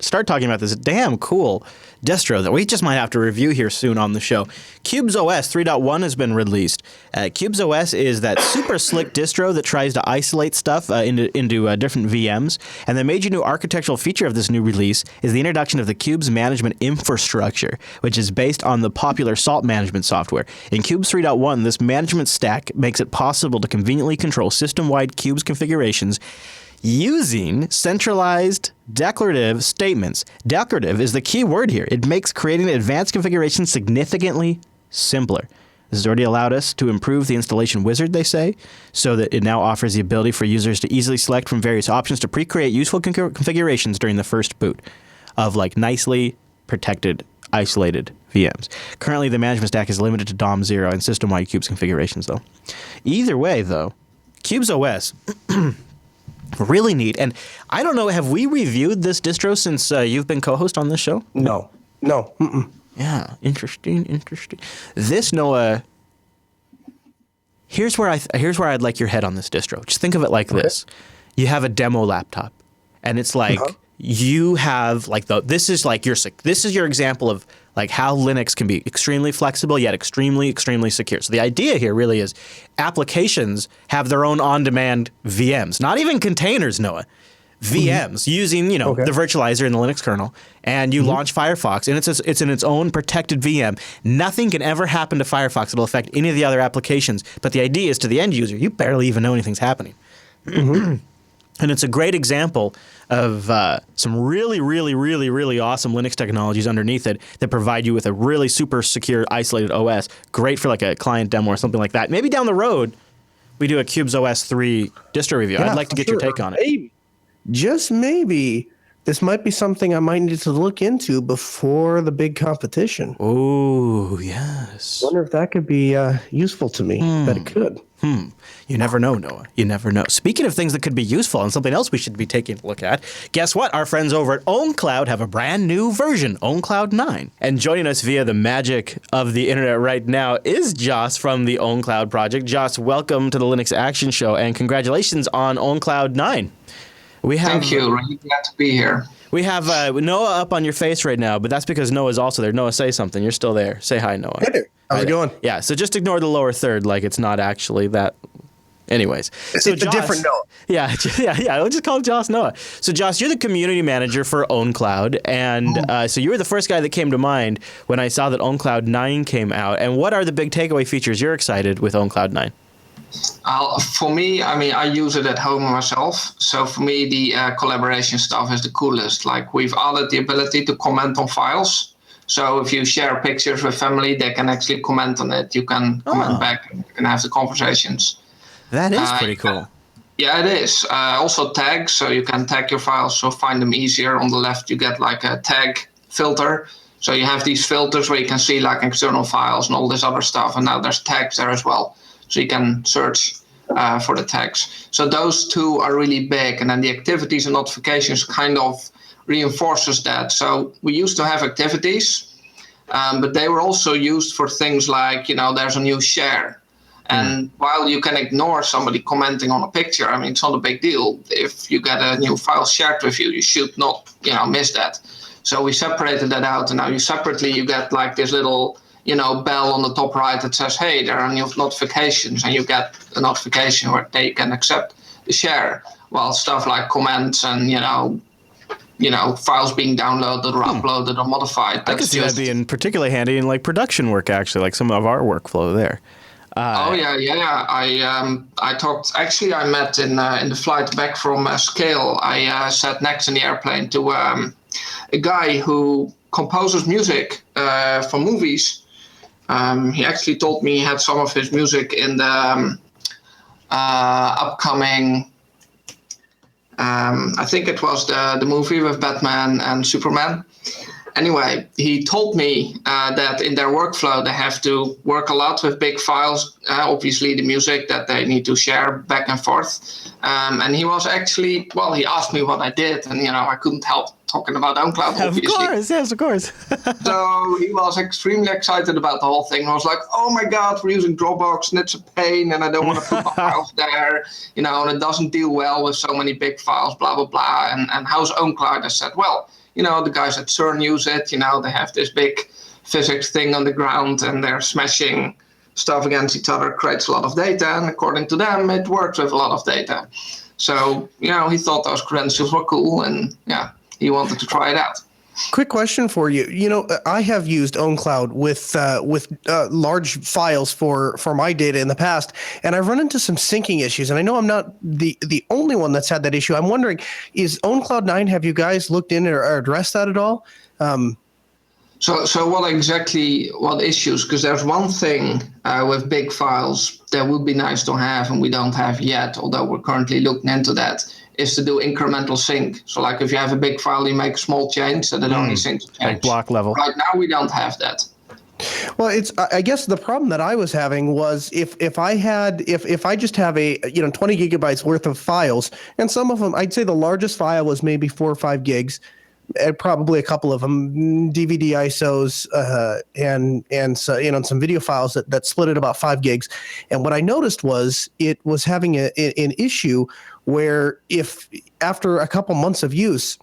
start talking about this damn cool distro that we just might have to review here soon on the show. Qubes OS 3.1 has been released. Qubes OS is that super slick distro that tries to isolate stuff into different VMs. And the major new architectural feature of this new release is the introduction of the Qubes management infrastructure, which is based on the popular Salt management software. In Qubes 3.1, this management stack makes it possible to conveniently control system-wide Qubes configurations using centralized declarative statements. Declarative is the key word here. It makes creating advanced configurations significantly simpler. This has already allowed us to improve the installation wizard, they say, so that it now offers the ability for users to easily select from various options to pre-create useful configurations during the first boot of like nicely protected, isolated VMs. Currently, the management stack is limited to DOM 0 and system-wide Qubes configurations, though. Either way, though, Qubes OS, really neat. And I don't know, have we reviewed this distro since you've been co-host on this show? No. Mm-mm. Yeah, interesting. This, Noah, here's where I'd like your head on this distro. Just think of it like this. You have a demo laptop, and it's like you have like this is your example of like how Linux can be extremely flexible yet extremely secure. So the idea here really is applications have their own on-demand VMs, not even containers, Noah. VMs using the virtualizer in the Linux kernel, and you launch Firefox, and it's in its own protected VM. Nothing can ever happen to Firefox that'll affect any of the other applications. But the idea is to the end user, you barely even know anything's happening. And it's a great example of some really awesome Linux technologies underneath it that provide you with a really super secure, isolated OS. Great for like a client demo or something like that. Maybe down the road, we do a Qubes OS 3 distro review. I'd like to get your take on it. Just maybe this might be something I might need to look into before the big competition. Oh, yes. Wonder if that could be useful to me. Bet it could. You never know, Noah. You never know. Speaking of things that could be useful and something else we should be taking a look at, guess what? Our friends over at ownCloud have a brand new version, ownCloud 9. And joining us via the magic of the internet right now is Joss from the ownCloud project. Joss, welcome to the Linux Action Show, and congratulations on ownCloud 9. Thank you. Really glad to be here. We have Noah up on your face right now, but that's because Noah's also there. Noah, say something. You're still there. Say hi, Noah. Hey there. How's it going? Yeah, so just ignore the lower third like it's not actually that. Anyways. It's a different Noah. Yeah. We'll just call Joss Noah. So, Joss, you're the community manager for ownCloud, and so you were the first guy that came to mind when I saw that ownCloud 9 came out. And what are the big takeaway features you're excited with ownCloud 9? For me, I use it at home myself. So for me, the collaboration stuff is the coolest. Like we've added the ability to comment on files. So if you share pictures with family, they can actually comment on it. You can comment back and you can have the conversations. That is pretty cool. Yeah, it is. Also tags, so you can tag your files, so find them easier. On the left, you get like a tag filter. So you have these filters where you can see like external files and all this other stuff. And now there's tags there as well. So you can search for the tags. So those two are really big. And then the activities and notifications kind of reinforces that. So we used to have activities, but they were also used for things like, there's a new share. And while you can ignore somebody commenting on a picture, it's not a big deal. If you get a new file shared with you, you should not, miss that. So we separated that out. And now you get like this little bell on the top right that says, hey, there are new notifications, and you get a notification where they can accept the share. While stuff like comments and, files being downloaded or uploaded or modified. I could see that being particularly handy in like production work, actually, like some of our workflow there. I met in the flight back from Scale. I sat next in the airplane to a guy who composes music for movies. He actually told me he had some of his music in the upcoming, I think it was the movie with Batman and Superman. Anyway, he told me that in their workflow, they have to work a lot with big files, obviously the music that they need to share back and forth. And he was actually, he asked me what I did, and, I couldn't help talking about ownCloud, obviously. Of course. So he was extremely excited about the whole thing. I was like, oh my God, we're using Dropbox, and it's a pain, and I don't want to put my files there, and it doesn't deal well with so many big files, blah, blah, blah. And how's ownCloud? I said, well, the guys at CERN use it. They have this big physics thing on the ground, and they're smashing stuff against each other, creates a lot of data. And according to them, it works with a lot of data. So, he thought those credentials were cool, and he wanted to try it out. Quick question for you. You know, I have used ownCloud with large files for my data in the past, and I've run into some syncing issues. And I know I'm not the only one that's had that issue. I'm wondering, is ownCloud 9? Have you guys looked in or addressed that at all? So what issues? Because there's one thing with big files that would be nice to have, and we don't have yet, although we're currently looking into that, is to do incremental sync. So like if you have a big file, you make a small change, so that only syncs the change. Like block level. Right now we don't have that. Well, I guess the problem that I was having was if I just have a 20 gigabytes worth of files, and some of them, I'd say the largest file was maybe 4 or 5 gigs, probably a couple of them DVD ISOs and so, some video files that split at about 5 gigs. And what I noticed was it was having an issue where if after a couple months of use,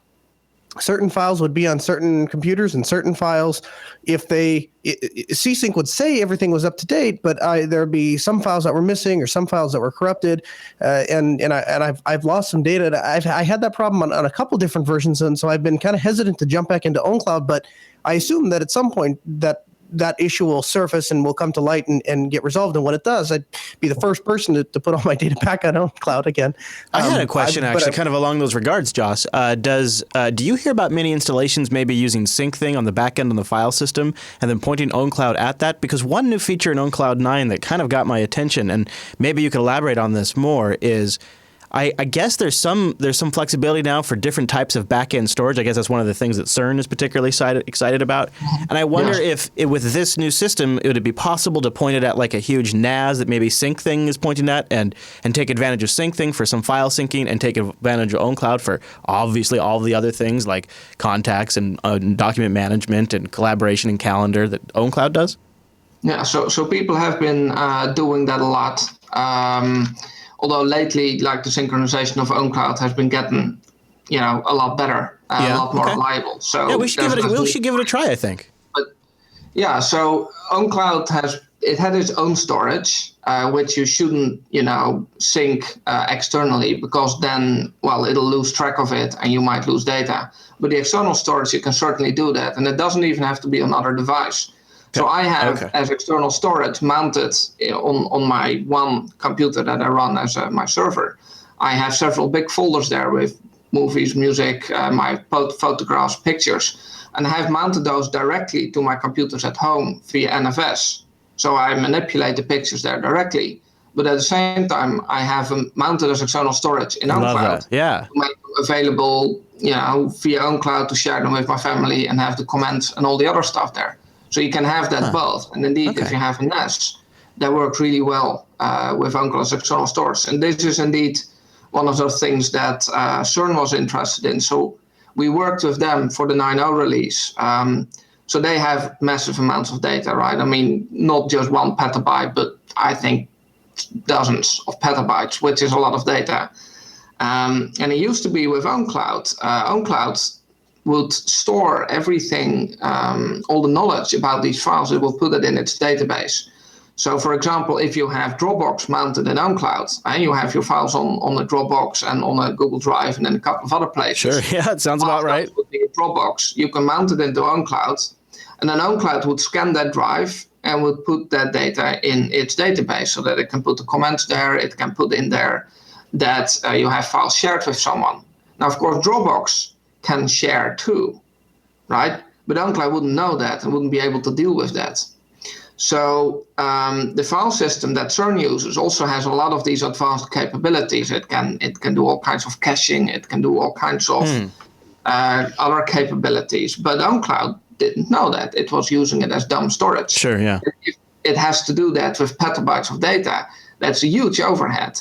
certain files would be on certain computers and certain files, C-Sync would say everything was up to date, but there'd be some files that were missing or some files that were corrupted, and I've lost some data. I had that problem on a couple different versions, and so I've been kind of hesitant to jump back into ownCloud, but I assume that at some point that issue will surface and will come to light and get resolved. And when it does, I'd be the first person to put all my data back on ownCloud again. I had a question kind of along those regards, Joss. Do you hear about many installations maybe using SyncThing on the back end on the file system and then pointing ownCloud at that? Because one new feature in ownCloud 9 that kind of got my attention, and maybe you could elaborate on this more, is I guess there's some flexibility now for different types of back-end storage. I guess that's one of the things that CERN is particularly excited about. And I wonder if with this new system, would it be possible to point it at like a huge NAS that maybe SyncThing is pointing at and take advantage of SyncThing for some file syncing and take advantage of ownCloud for obviously all the other things like contacts and document management and collaboration and calendar that ownCloud does? Yeah, so people have been doing that a lot. Although lately, like the synchronization of ownCloud has been getting, a lot better, a lot more reliable. So we should give it a try, I think. But yeah, so ownCloud had its own storage, which you shouldn't, sync externally, because then, it'll lose track of it and you might lose data. But the external storage, you can certainly do that, and it doesn't even have to be another device. So I have as external storage mounted on my one computer that I run as my server. I have several big folders there with movies, music, my photographs, pictures, and I have mounted those directly to my computers at home via NFS. So I manipulate the pictures there directly. But at the same time, I have them mounted as external storage in ownCloud. Yeah. To make them available, via ownCloud to share them with my family and have the comments and all the other stuff there. So you can have that both. And indeed, if you have a NAS, that works really well with ownCloud as external storage. And this is indeed one of those things that CERN was interested in. So we worked with them for the 9.0 release. So they have massive amounts of data, right? I mean, not just 1 petabyte, but I think dozens of petabytes, which is a lot of data. And it used to be with ownCloud. ownCloud would store everything, all the knowledge about these files, it will put it in its database. So for example, if you have Dropbox mounted in ownCloud and you have your files on a Dropbox and on a Google Drive and then a couple of other places. Sure, yeah, it sounds about right. Would be a Dropbox. You can mount it into ownCloud, and then ownCloud would scan that drive and would put that data in its database so that it can put the comments there, it can put in there that you have files shared with someone. Now, of course, Dropbox can share too, right? But ownCloud wouldn't know that and wouldn't be able to deal with that. So the file system that CERN uses also has a lot of these advanced capabilities. It can do all kinds of caching. It can do all kinds of other capabilities. But ownCloud didn't know that. It was using it as dumb storage. Sure, yeah. If it has to do that with petabytes of data, that's a huge overhead.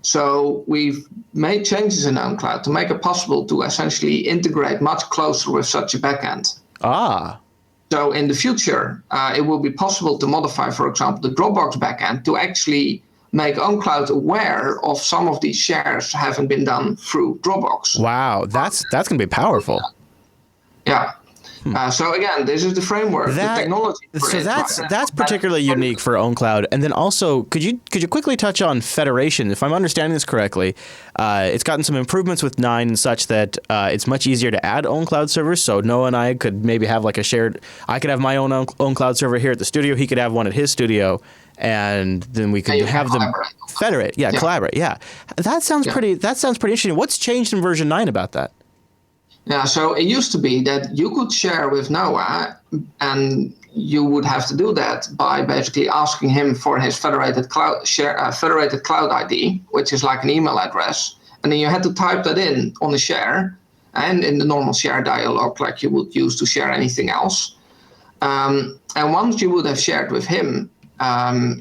So we've made changes in ownCloud to make it possible to essentially integrate much closer with such a backend. So in the future, it will be possible to modify, for example, the Dropbox backend to actually make ownCloud aware of some of these shares having been done through Dropbox. Wow, that's going to be powerful. Yeah. So again, this is the framework, the technology. That's particularly unique for ownCloud. And then also, could you quickly touch on federation? If I'm understanding this correctly, it's gotten some improvements with 9 and such that it's much easier to add ownCloud servers. So Noah and I could maybe have like a shared. I could have my own ownCloud server here at the studio. He could have one at his studio. And then we could have them federate. Yeah, collaborate. Yeah. That sounds pretty interesting. What's changed in version 9 about that? Yeah, so it used to be that you could share with Noah, and you would have to do that by basically asking him for his federated cloud ID, which is like an email address, and then you had to type that in on the share and in the normal share dialog like you would use to share anything else. And once you would have shared with him,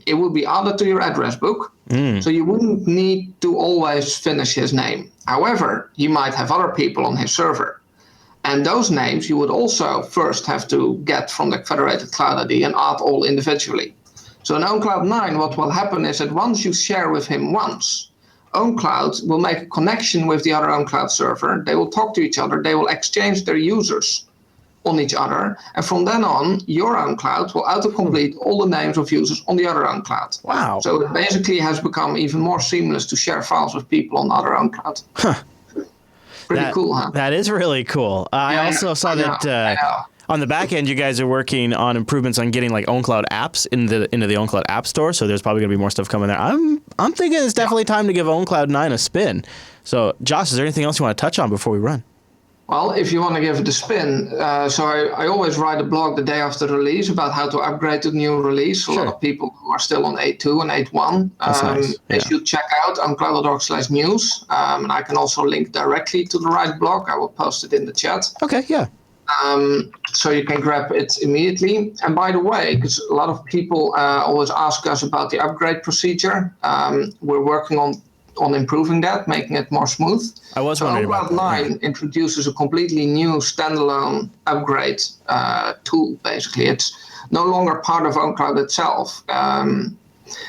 it would be added to your address book, so you wouldn't need to always finish his name. However, he might have other people on his server, and those names you would also first have to get from the federated cloud ID and add all individually. So in ownCloud 9, what will happen is that once you share with him once, ownCloud will make a connection with the other ownCloud server. They will talk to each other. They will exchange their users on each other, and from then on, your ownCloud will autocomplete all the names of users on the other ownCloud. Wow! So it basically has become even more seamless to share files with people on other ownCloud. Huh. Pretty cool, huh? That is really cool. I also saw that on the back end, you guys are working on improvements on getting like ownCloud apps into the ownCloud App Store. So there's probably going to be more stuff coming there. I'm thinking it's definitely time to give ownCloud 9 a spin. So Josh, is there anything else you want to touch on before we run? Well, if you want to give it a spin, so I always write a blog the day after the release about how to upgrade to the new release. A lot of people who are still on 8.2 and 8.1, they should check out ownCloud.org/news. And I can also link directly to the right blog. I will post it in the chat. Okay, yeah. So you can grab it immediately. And by the way, because a lot of people always ask us about the upgrade procedure, we're working on improving that, making it more smooth. I was wondering about that. ownCloud 9 introduces a completely new standalone upgrade tool, basically. It's no longer part of ownCloud itself,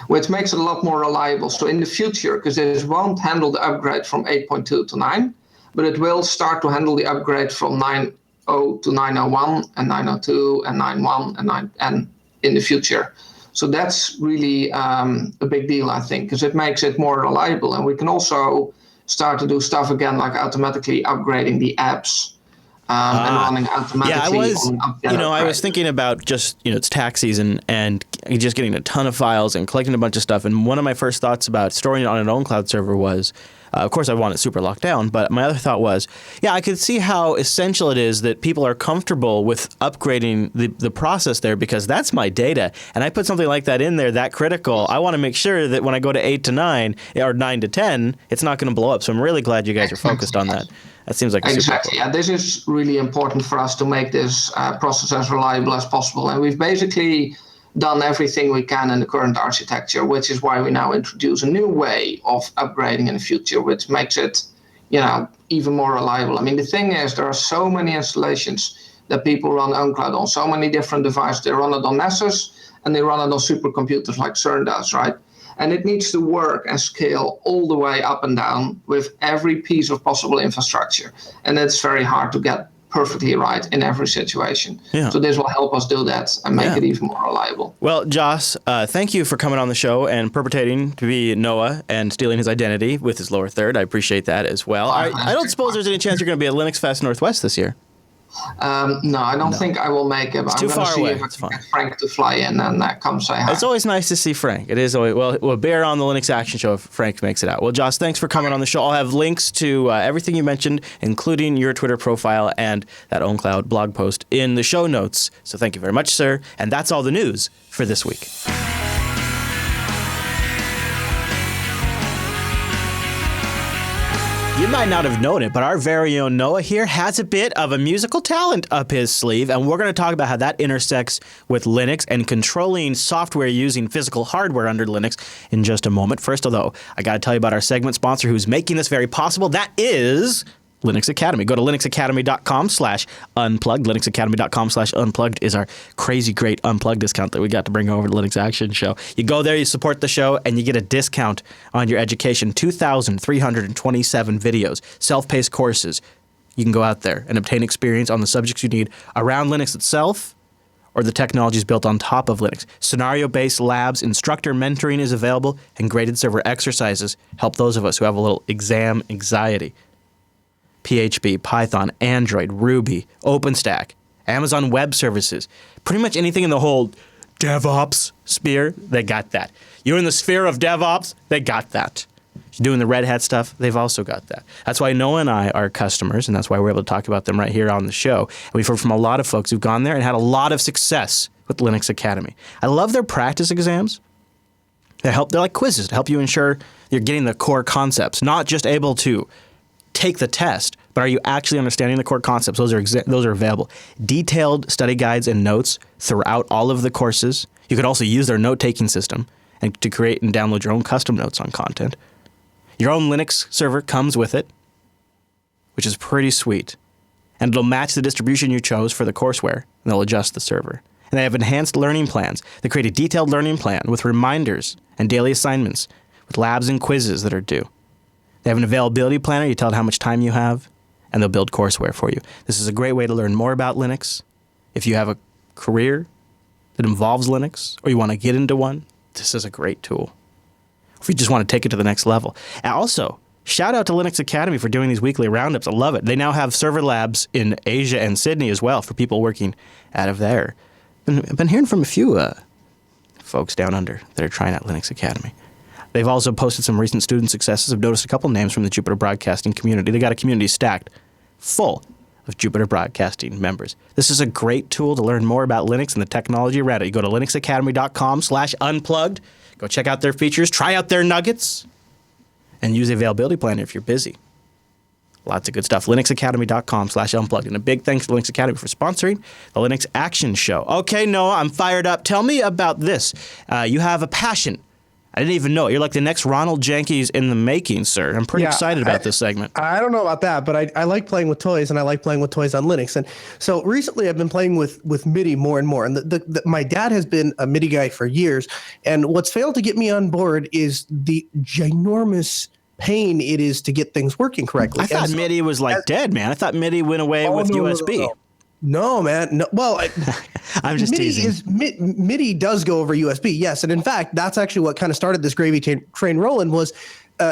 which makes it a lot more reliable. So in the future, because this won't handle the upgrade from 8.2 to 9, but it will start to handle the upgrade from 9.0 to 9.01 and 9.02 and 9.1 and 9 and in the future. So that's really a big deal, I think, because it makes it more reliable. And we can also start to do stuff again, like automatically upgrading the apps and running automatically. Yeah, I was thinking about just, it's tax season and just getting a ton of files and collecting a bunch of stuff. And one of my first thoughts about storing it on an ownCloud server was, of course, I want it super locked down, but my other thought was, I could see how essential it is that people are comfortable with upgrading the process there, because that's my data. And I put something like that in there, that critical. I want to make sure that when I go to 8 to 9 or 9 to 10, it's not going to blow up. So I'm really glad you guys are focused on that. That seems like exactly. Cool. Yeah, this is really important for us to make this process as reliable as possible. And we've basically done everything we can in the current architecture, which is why we now introduce a new way of upgrading in the future, which makes it, even more reliable. I mean, the thing is, there are so many installations that people run ownCloud on, so many different devices. They run it on Nessus and they run it on supercomputers like CERN does, right? And it needs to work and scale all the way up and down with every piece of possible infrastructure. And it's very hard to get perfectly right in every situation. Yeah. So this will help us do that and make it even more reliable. Well, Joss, thank you for coming on the show and perpetrating to be Noah and stealing his identity with his lower third. I appreciate that as well. I don't suppose there's any chance you're going to be at Linux Fest Northwest this year. No, I don't think I will make it. But I'm going to see if I can get Frank to fly in and come say hi. It's always nice to see Frank. It is always, we'll bear on the Linux Action Show if Frank makes it out. Well, Joss, thanks for coming on the show. I'll have links to everything you mentioned, including your Twitter profile and that ownCloud blog post in the show notes. So thank you very much, sir. And that's all the news for this week. You might not have known it, but our very own Noah here has a bit of a musical talent up his sleeve, and we're going to talk about how that intersects with Linux and controlling software using physical hardware under Linux in just a moment. First, although, I got to tell you about our segment sponsor who's making this very possible. That is Linux Academy. Go to linuxacademy.com/unplugged. linuxacademy.com/unplugged is our crazy great unplugged discount that we got to bring over to Linux Action Show. You go there, you support the show, and you get a discount on your education. 2,327 videos, self-paced courses, You can go out there and obtain experience on the subjects you need around Linux itself or the technologies built on top of Linux. Scenario-based labs, instructor mentoring is available, and graded server exercises help those of us who have a little exam anxiety. PHP, Python, Android, Ruby, OpenStack, Amazon Web Services, pretty much anything in the whole DevOps sphere, they got that. You're in the sphere of DevOps, they got that. You're doing the Red Hat stuff, they've also got that. That's why Noah and I are customers, and that's why we're able to talk about them right here on the show. And we've heard from a lot of folks who've gone there and had a lot of success with Linux Academy. I love their practice exams. They're like quizzes to help you ensure you're getting the core concepts, not just able to take the test, but are you actually understanding the core concepts? Those are available. Detailed study guides and notes throughout all of the courses. You could also use their note-taking system and to create and download your own custom notes on content. Your own Linux server comes with it, which is pretty sweet. And it'll match the distribution you chose for the courseware, and they'll adjust the server. And they have enhanced learning plans. They create a detailed learning plan with reminders and daily assignments, with labs and quizzes that are due. They have an availability planner. You tell it how much time you have, and they'll build courseware for you. This is a great way to learn more about Linux. If you have a career that involves Linux, or you want to get into one, this is a great tool. If you just want to take it to the next level. And also, shout out to Linux Academy for doing these weekly roundups. I love it. They now have server labs in Asia and Sydney as well for people working out of there. I've been hearing from a few folks down under that are trying out Linux Academy. They've also posted some recent student successes. I've noticed a couple names from the Jupiter Broadcasting community. They got a community stacked full of Jupiter Broadcasting members. This is a great tool to learn more about Linux and the technology around it. You go to linuxacademy.com/unplugged. Go check out their features, try out their nuggets, and use the availability planner if you're busy. Lots of good stuff. linuxacademy.com/unplugged. And a big thanks to Linux Academy for sponsoring the Linux Action Show. Okay, Noah, I'm fired up. Tell me about this. You have a passion. I didn't even know it. You're like the next Ronald Jenkins in the making, sir. I'm pretty excited about this segment. I don't know about that, but I like playing with toys, and I like playing with toys on Linux. And so recently I've been playing with MIDI more and more. And my dad has been a MIDI guy for years. And what's failed to get me on board is the ginormous pain it is to get things working correctly. I thought MIDI was dead, man. I thought MIDI went away with USB. No, man. No. Well, I'm just teasing. MIDI does go over USB, yes. And in fact, that's actually what kind of started this gravy train rolling was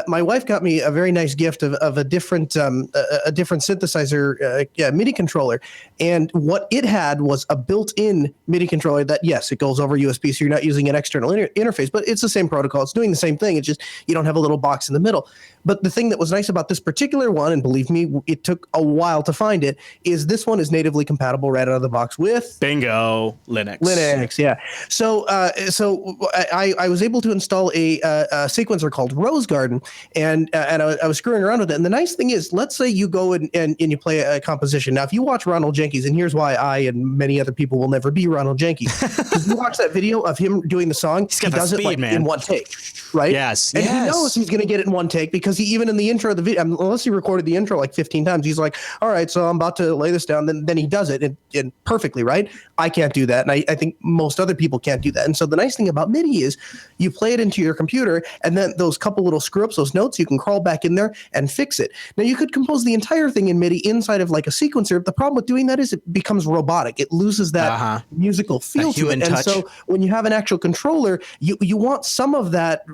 my wife got me a very nice gift of a different synthesizer MIDI controller. And what it had was a built-in MIDI controller that, yes, it goes over USB, so you're not using an external interface, but it's the same protocol. It's doing the same thing. It's just you don't have a little box in the middle. But the thing that was nice about this particular one, and believe me, it took a while to find it, is this one is natively compatible right out of the box with bingo Linux. Linux, yeah. So I was able to install a sequencer called Rose Garden, and I was screwing around with it. And the nice thing is, let's say you go and you play a composition. Now, if you watch Ronald Jenkins, and here's why I and many other people will never be Ronald Jenkins, because you watch that video of him doing the song, he does it in one take, right? Yes, and he knows he's going to get it in one take because he even in the intro of the video, unless he recorded the intro like 15 times, he's like, all right, so I'm about to lay this down. Then he does it and perfectly, right? I can't do that. And I think most other people can't do that. And so the nice thing about MIDI is you play it into your computer, and then those couple little screw ups, those notes, you can crawl back in there and fix it. Now, you could compose the entire thing in MIDI inside of like a sequencer. The problem with doing that is it becomes robotic. It loses that musical feel to it. And so when you have an actual controller, you want some of that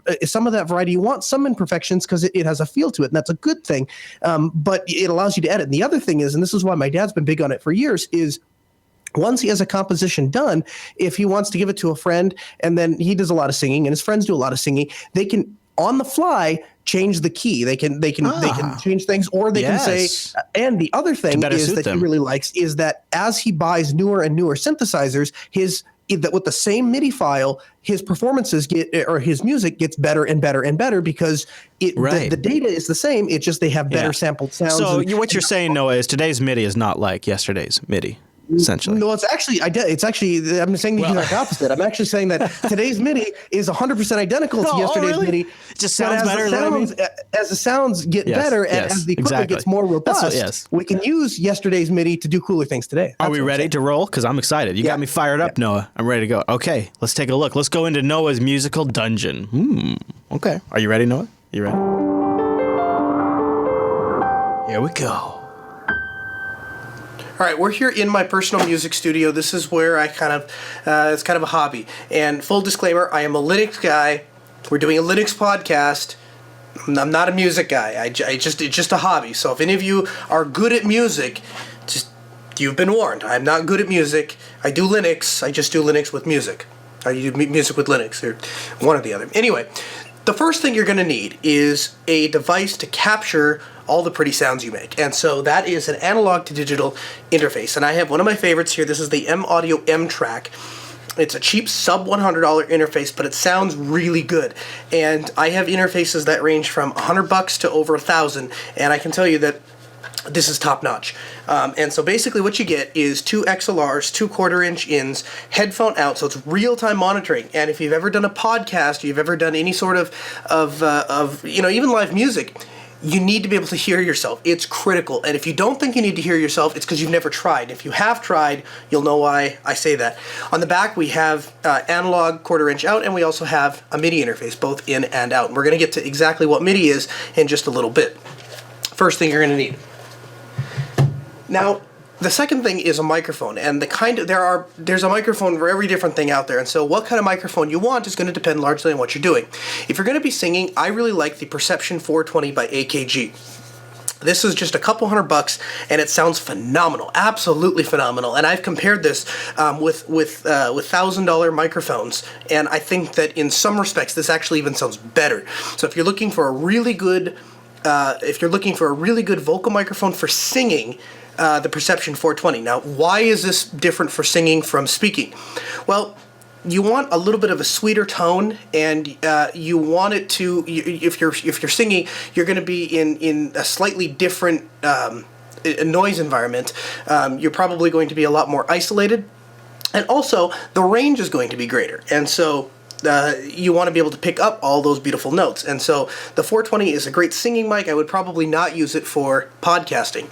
variety. You want some imperfections because it has a feel to it, and that's a good thing. But it allows you to edit. And the other thing is, and this is why my dad's been big on it for years, is once he has a composition done, if he wants to give it to a friend, and then he does a lot of singing and his friends do a lot of singing, they can on the fly change the key. They can change things, or they can say. And the other thing is that he really likes is that as he buys newer and newer synthesizers, that with the same MIDI file, his performances his music gets better and better and better because the data is the same. It's just they have better sampled sounds. So what you're saying, Noah, is today's MIDI is not like yesterday's MIDI. Essentially. No, I'm saying the exact opposite. I'm actually saying that today's MIDI is 100% identical to yesterday's MIDI. It just sounds better. As the sounds get better and as the equipment gets more robust, we can use yesterday's MIDI to do cooler things today. Are we ready to roll? Because I'm excited. You got me fired up, Noah. I'm ready to go. Okay, let's take a look. Let's go into Noah's musical dungeon. Okay. Are you ready, Noah? You ready? Here we go. All right, we're here in my personal music studio. This is where I it's kind of a hobby. And full disclaimer, I am a Linux guy. We're doing a Linux podcast. I'm not a music guy. It's just a hobby. So if any of you are good at music, you've been warned. I'm not good at music. I do Linux. I just do Linux with music. I do music with Linux, or one or the other. Anyway, the first thing you're going to need is a device to capture all the pretty sounds you make. And so that is an analog to digital interface. And I have one of my favorites here. This is the M Audio M Track. It's a cheap sub $100 interface, but it sounds really good. And I have interfaces that range from $100 to over $1,000, and I can tell you that this is top notch. And so basically what you get is 2 XLRs, 2 1/4-inch ins, headphone out, so it's real-time monitoring. And if you've ever done a podcast, you've ever done any sort of even live music, you need to be able to hear yourself. It's critical. And if you don't think you need to hear yourself, it's because you've never tried. If you have tried, you'll know why I say that. On the back, we have analog 1/4-inch out, and we also have a MIDI interface, both in and out. And we're going to get to exactly what MIDI is in just a little bit. First thing you're going to need. Now, the second thing is a microphone, and there's a microphone for every different thing out there, and so what kind of microphone you want is going to depend largely on what you're doing. If you're going to be singing, I really like the Perception 420 by AKG. This is just a couple $100, and it sounds phenomenal, absolutely phenomenal. And I've compared this with $1,000 microphones, and I think that in some respects this actually even sounds better. So if you're looking for a really good vocal microphone for singing, the Perception 420. Now, why is this different for singing from speaking? Well, you want a little bit of a sweeter tone, and you want it to. If you're singing, you're going to be in a slightly different noise environment. You're probably going to be a lot more isolated, and also the range is going to be greater. And so you want to be able to pick up all those beautiful notes. And so the 420 is a great singing mic. I would probably not use it for podcasting.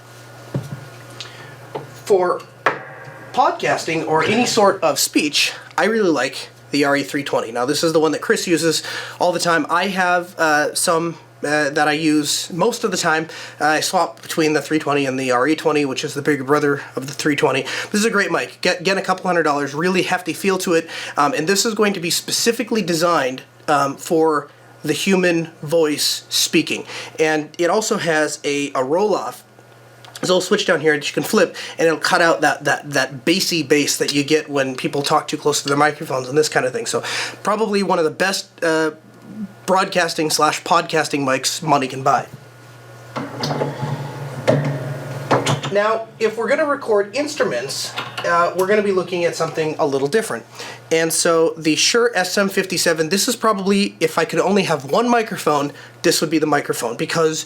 For podcasting or any sort of speech, I really like the RE320. Now, this is the one that Chris uses all the time. I have some that I use most of the time. I swap between the 320 and the RE20, which is the bigger brother of the 320. This is a great mic. Get a couple $100, really hefty feel to it, and this is going to be specifically designed for the human voice speaking. And it also has a roll-off. There's a little switch down here that you can flip, and it'll cut out that bassy bass that you get when people talk too close to their microphones and this kind of thing. So probably one of the best broadcasting/podcasting mics money can buy. Now, if we're going to record instruments, we're going to be looking at something a little different. And so the Shure SM57, this is probably, if I could only have one microphone, this would be the microphone, because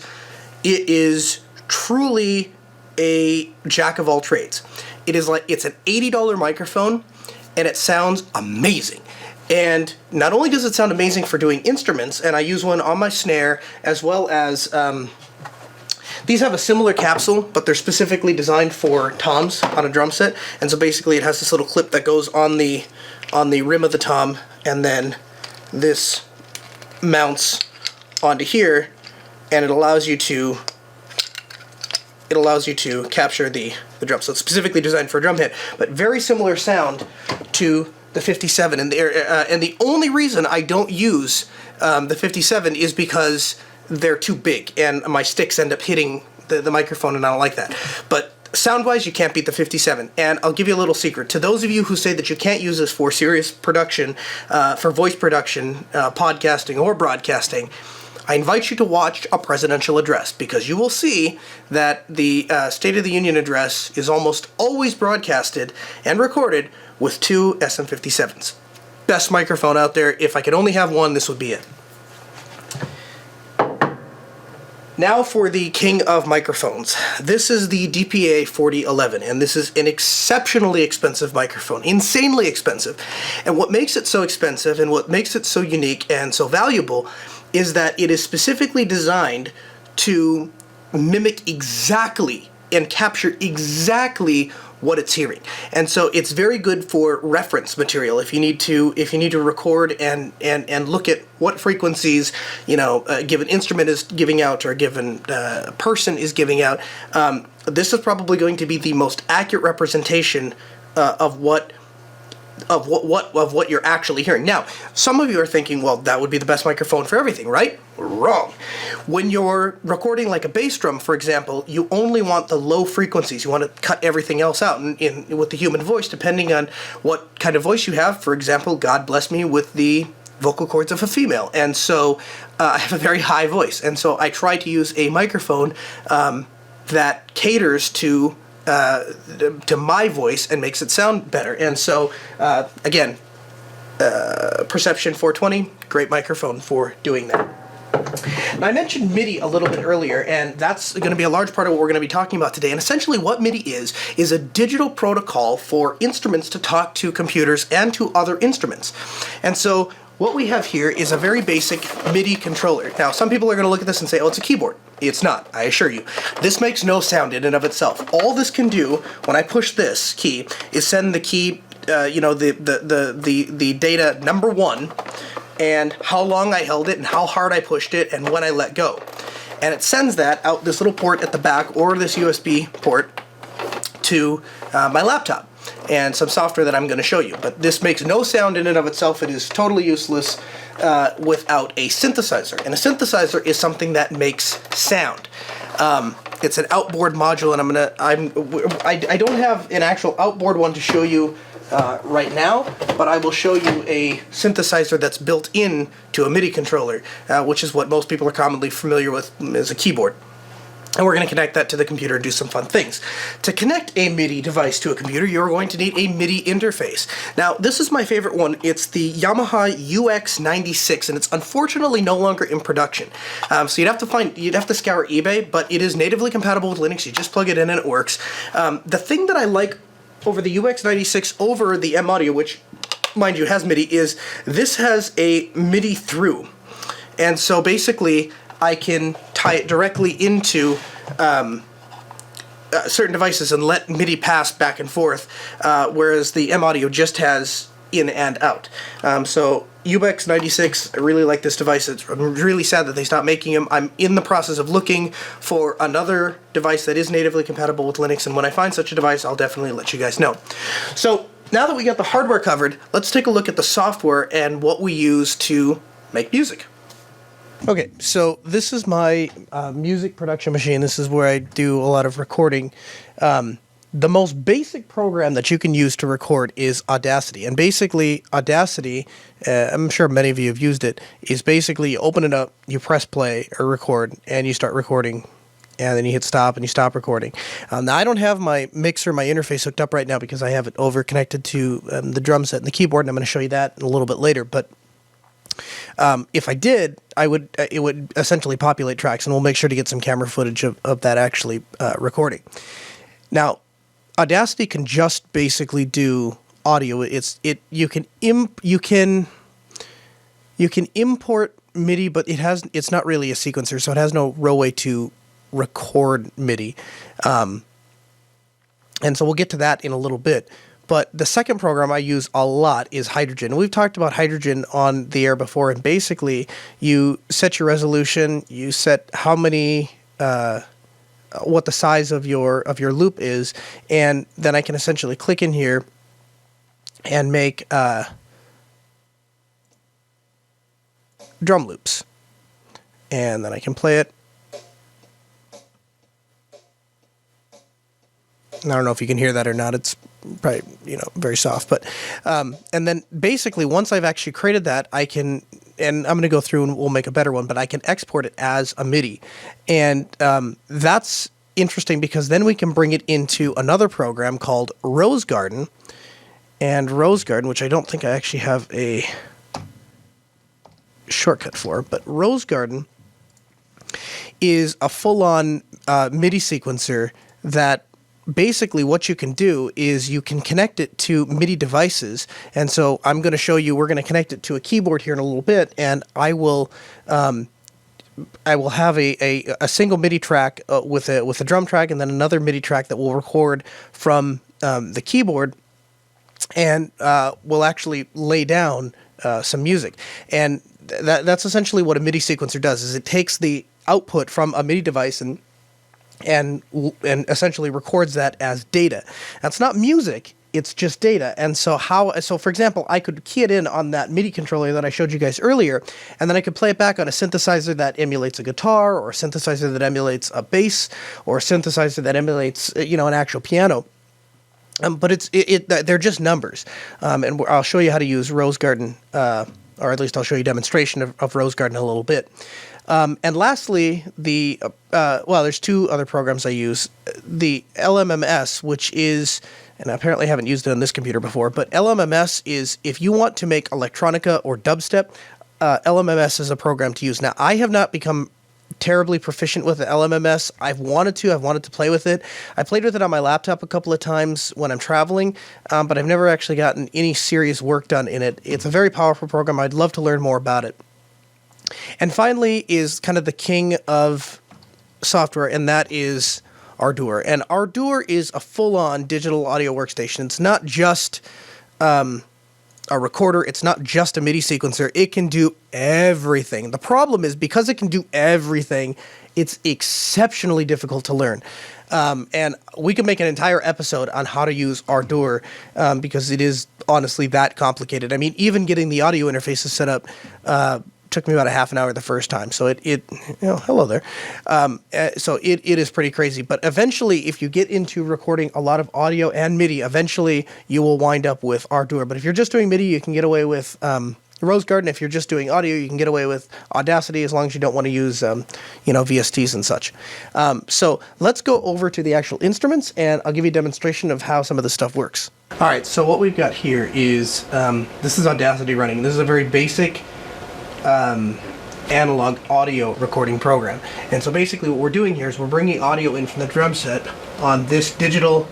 it is truly a jack of all trades. It's an $80 microphone, and it sounds amazing. And not only does it sound amazing for doing instruments, and I use one on my snare, as well as these have a similar capsule, but they're specifically designed for toms on a drum set. And so basically it has this little clip that goes on the rim of the tom, and then this mounts onto here, and it allows you to capture the drum. So it's specifically designed for a drum hit, but very similar sound to the 57. And the only reason I don't use the 57 is because they're too big, and my sticks end up hitting the microphone, and I don't like that. But sound-wise, you can't beat the 57. And I'll give you a little secret. To those of you who say that you can't use this for serious production, for voice production, podcasting, or broadcasting, I invite you to watch a presidential address, because you will see that the State of the Union address is almost always broadcasted and recorded with 2 SM57s. Best microphone out there. If I could only have one, this would be it. Now for the king of microphones. This is the DPA 4011, and this is an exceptionally expensive microphone, insanely expensive. And what makes it so expensive and what makes it so unique and so valuable is that it is specifically designed to mimic exactly and capture exactly what it's hearing. And so it's very good for reference material if you need to record and look at what frequencies a given instrument is giving out or a given person is giving out. This is probably going to be the most accurate representation of what you're actually hearing. Now, some of you are thinking, well, that would be the best microphone for everything, right? Wrong. When you're recording like a bass drum, for example, you only want the low frequencies. You want to cut everything else out with the human voice, depending on what kind of voice you have. For example, God bless me with the vocal cords of a female, and so I have a very high voice, and so I try to use a microphone that caters to my voice and makes it sound better. And so, again, Perception 420, great microphone for doing that. Now, I mentioned MIDI a little bit earlier, and that's going to be a large part of what we're going to be talking about today. And essentially what MIDI is a digital protocol for instruments to talk to computers and to other instruments. And so what we have here is a very basic MIDI controller. Now, some people are going to look at this and say, oh, it's a keyboard. It's not, I assure you. This makes no sound in and of itself. All this can do, when I push this key, is send the key, the data number 1, and how long I held it, and how hard I pushed it, and when I let go. And it sends that out this little port at the back, or this USB port, to my laptop, and some software that I'm going to show you. But this makes no sound in and of itself. It is totally useless without a synthesizer. And a synthesizer is something that makes sound. It's an outboard module, and I don't have an actual outboard one to show you right now, but I will show you a synthesizer that's built in to a MIDI controller, which is what most people are commonly familiar with as a keyboard. And we're going to connect that to the computer and do some fun things. To connect a MIDI device to a computer, you're going to need a MIDI interface. Now, this is my favorite one. It's the Yamaha UX96, and it's unfortunately no longer in production. So you'd have to scour eBay, but it is natively compatible with Linux. You just plug it in and it works. The thing that I like over the UX96 over the M Audio, which, mind you, has MIDI, is this has a MIDI through. And so basically, I can tie it directly into certain devices and let MIDI pass back and forth, whereas the M Audio just has in and out. So UX96, I really like this device. I'm really sad that they stopped making them. I'm in the process of looking for another device that is natively compatible with Linux, and when I find such a device, I'll definitely let you guys know. So now that we got the hardware covered, let's take a look at the software and what we use to make music. Okay, so this is my music production machine. This is where I do a lot of recording. The most basic program that you can use to record is Audacity. And basically, Audacity, I'm sure many of you have used it, is basically you open it up, you press play or record, and you start recording. And then you hit stop and you stop recording. Now, I don't have my mixer, my interface hooked up right now because I have it over connected to the drum set and the keyboard, and I'm going to show you that in a little bit later. But if I did, it would essentially populate tracks, and we'll make sure to get some camera footage of that actually recording. Now, Audacity can just basically do audio. You can import MIDI, but it's not really a sequencer, so it has no real way to record MIDI. And so we'll get to that in a little bit. But the second program I use a lot is Hydrogen. We've talked about Hydrogen on the air before, and basically you set your resolution, you set how many, what the size of your loop is, and then I can essentially click in here and make drum loops. And then I can play it. I don't know if you can hear that or not. It's probably, very soft. But and then basically once I've actually created that, I can, and I'm going to go through and we'll make a better one, but I can export it as a MIDI. And that's interesting because then we can bring it into another program called Rose Garden. And Rose Garden, which I don't think I actually have a shortcut for, but Rose Garden is a full-on MIDI sequencer that basically what you can do is you can connect it to MIDI devices. And so I'm going to show you, we're going to connect it to a keyboard here in a little bit, and I will have a single MIDI track with a drum track, and then another MIDI track that will record from the keyboard and will actually lay down some music. And that's essentially what a MIDI sequencer does, is it takes the output from a MIDI device and essentially records that as data. That's not music, it's just data. And so for example, I could key it in on that MIDI controller that I showed you guys earlier, and then I could play it back on a synthesizer that emulates a guitar, or a synthesizer that emulates a bass, or a synthesizer that emulates, an actual piano. But they're just numbers. And I'll show you how to use Rose Garden, or at least I'll show you a demonstration of Rose Garden in a little bit. And lastly, there's two other programs I use. The LMMS, which is, and I apparently haven't used it on this computer before, but LMMS is, if you want to make electronica or dubstep, LMMS is a program to use. Now, I have not become terribly proficient with the LMMS. I've wanted to play with it. I played with it on my laptop a couple of times when I'm traveling, but I've never actually gotten any serious work done in it. It's a very powerful program. I'd love to learn more about it. And finally is kind of the king of software, and that is Ardour. And Ardour is a full-on digital audio workstation. It's not just a recorder. It's not just a MIDI sequencer. It can do everything. The problem is, because it can do everything, it's exceptionally difficult to learn. And we could make an entire episode on how to use Ardour, because it is honestly that complicated. I mean, even getting the audio interfaces set up took me about a half an hour the first time. So hello there. So it is pretty crazy. But eventually, if you get into recording a lot of audio and MIDI, eventually you will wind up with Ardour. But if you're just doing MIDI, you can get away with Rose Garden. If you're just doing audio, you can get away with Audacity, as long as you don't want to use VSTs and such. So let's go over to the actual instruments, and I'll give you a demonstration of how some of this stuff works. All right, so what we've got here is, this is Audacity running. This is a very basic analog audio recording program. And so basically what we're doing here is we're bringing audio in from the drum set on this digital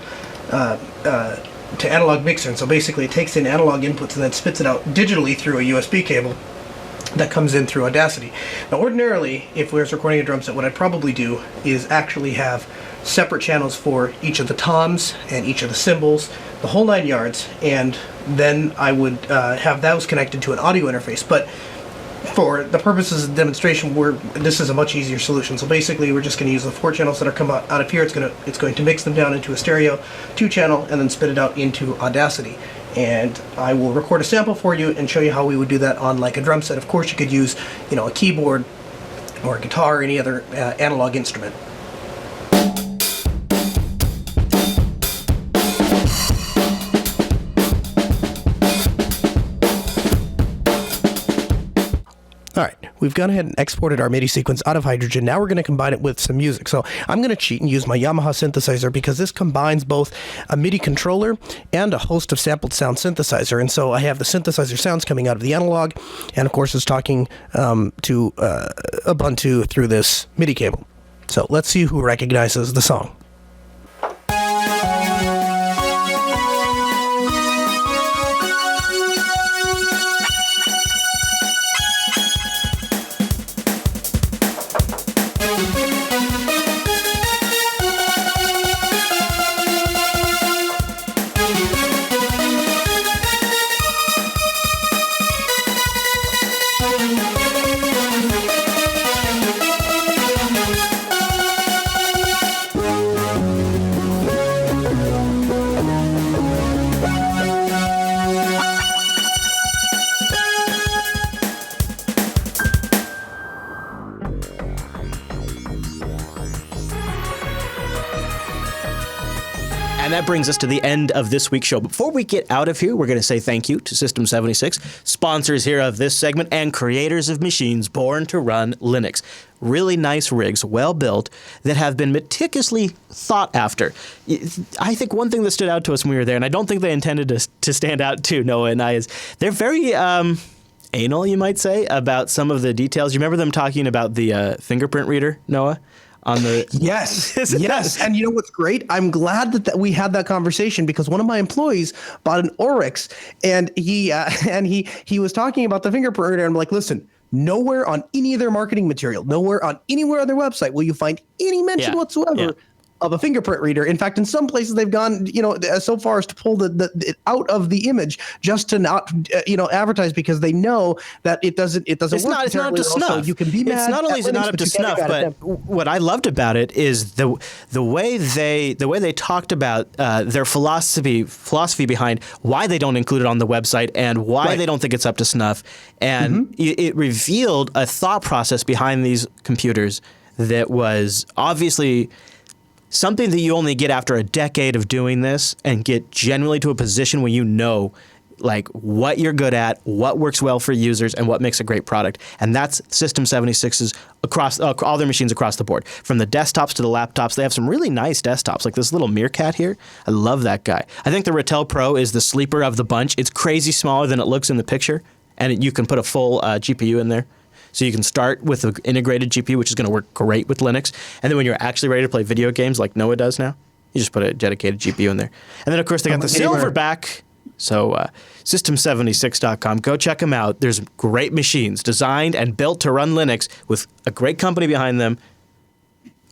to analog mixer. And so basically it takes in analog inputs and then spits it out digitally through a USB cable that comes in through Audacity. Now ordinarily, if we was recording a drum set, what I'd probably do is actually have separate channels for each of the toms and each of the cymbals, the whole 9 yards, and then I would have those connected to an audio interface. But for the purposes of the demonstration, this is a much easier solution. So basically, we're just going to use the 4 channels that are come out of here. It's going to mix them down into a stereo 2-channel and then spit it out into Audacity. And I will record a sample for you and show you how we would do that on like a drum set. Of course, you could use a keyboard or a guitar or any other analog instrument. All right, we've gone ahead and exported our MIDI sequence out of Hydrogen. Now we're going to combine it with some music. So I'm going to cheat and use my Yamaha synthesizer, because this combines both a MIDI controller and a host of sampled sound synthesizer. And so I have the synthesizer sounds coming out of the analog, and of course it's talking to Ubuntu through this MIDI cable. So let's see who recognizes the song. And that brings us to the end of this week's show. Before we get out of here, we're going to say thank you to System 76, sponsors here of this segment, and creators of machines born to run Linux. Really nice rigs, well built, that have been meticulously thought after. I think one thing that stood out to us when we were there, and I don't think they intended to stand out too, Noah and I, is they're very anal, you might say, about some of the details. You remember them talking about the fingerprint reader, Noah? Yes. And you know what's great? I'm glad that we had that conversation, because one of my employees bought an Oryx, and he was talking about the fingerprint reader. And I'm like, listen, nowhere on any of their marketing material, nowhere on anywhere on their website will you find any mention whatsoever of a fingerprint reader. In fact, in some places they've gone, so far as to pull it out of the image just to not, advertise, because they know that it doesn't work. It's not up to snuff. So you can be mad. It's not only is it not up to snuff, but what I loved about it is the way they talked about their philosophy behind why they don't include it on the website and why they don't think it's up to snuff, and it revealed a thought process behind these computers that was obviously something that you only get after a decade of doing this and get genuinely to a position where you know like what you're good at, what works well for users, and what makes a great product. And that's System 76's across all their machines across the board. From the desktops to the laptops, they have some really nice desktops, like this little Meerkat here. I love that guy. I think the Ratel Pro is the sleeper of the bunch. It's crazy smaller than it looks in the picture, and you can put a full GPU in there. So you can start with an integrated GPU, which is going to work great with Linux. And then when you're actually ready to play video games like Noah does now, you just put a dedicated GPU in there. And then, of course, they got the Silverback. So System76.com. Go check them out. There's great machines designed and built to run Linux with a great company behind them.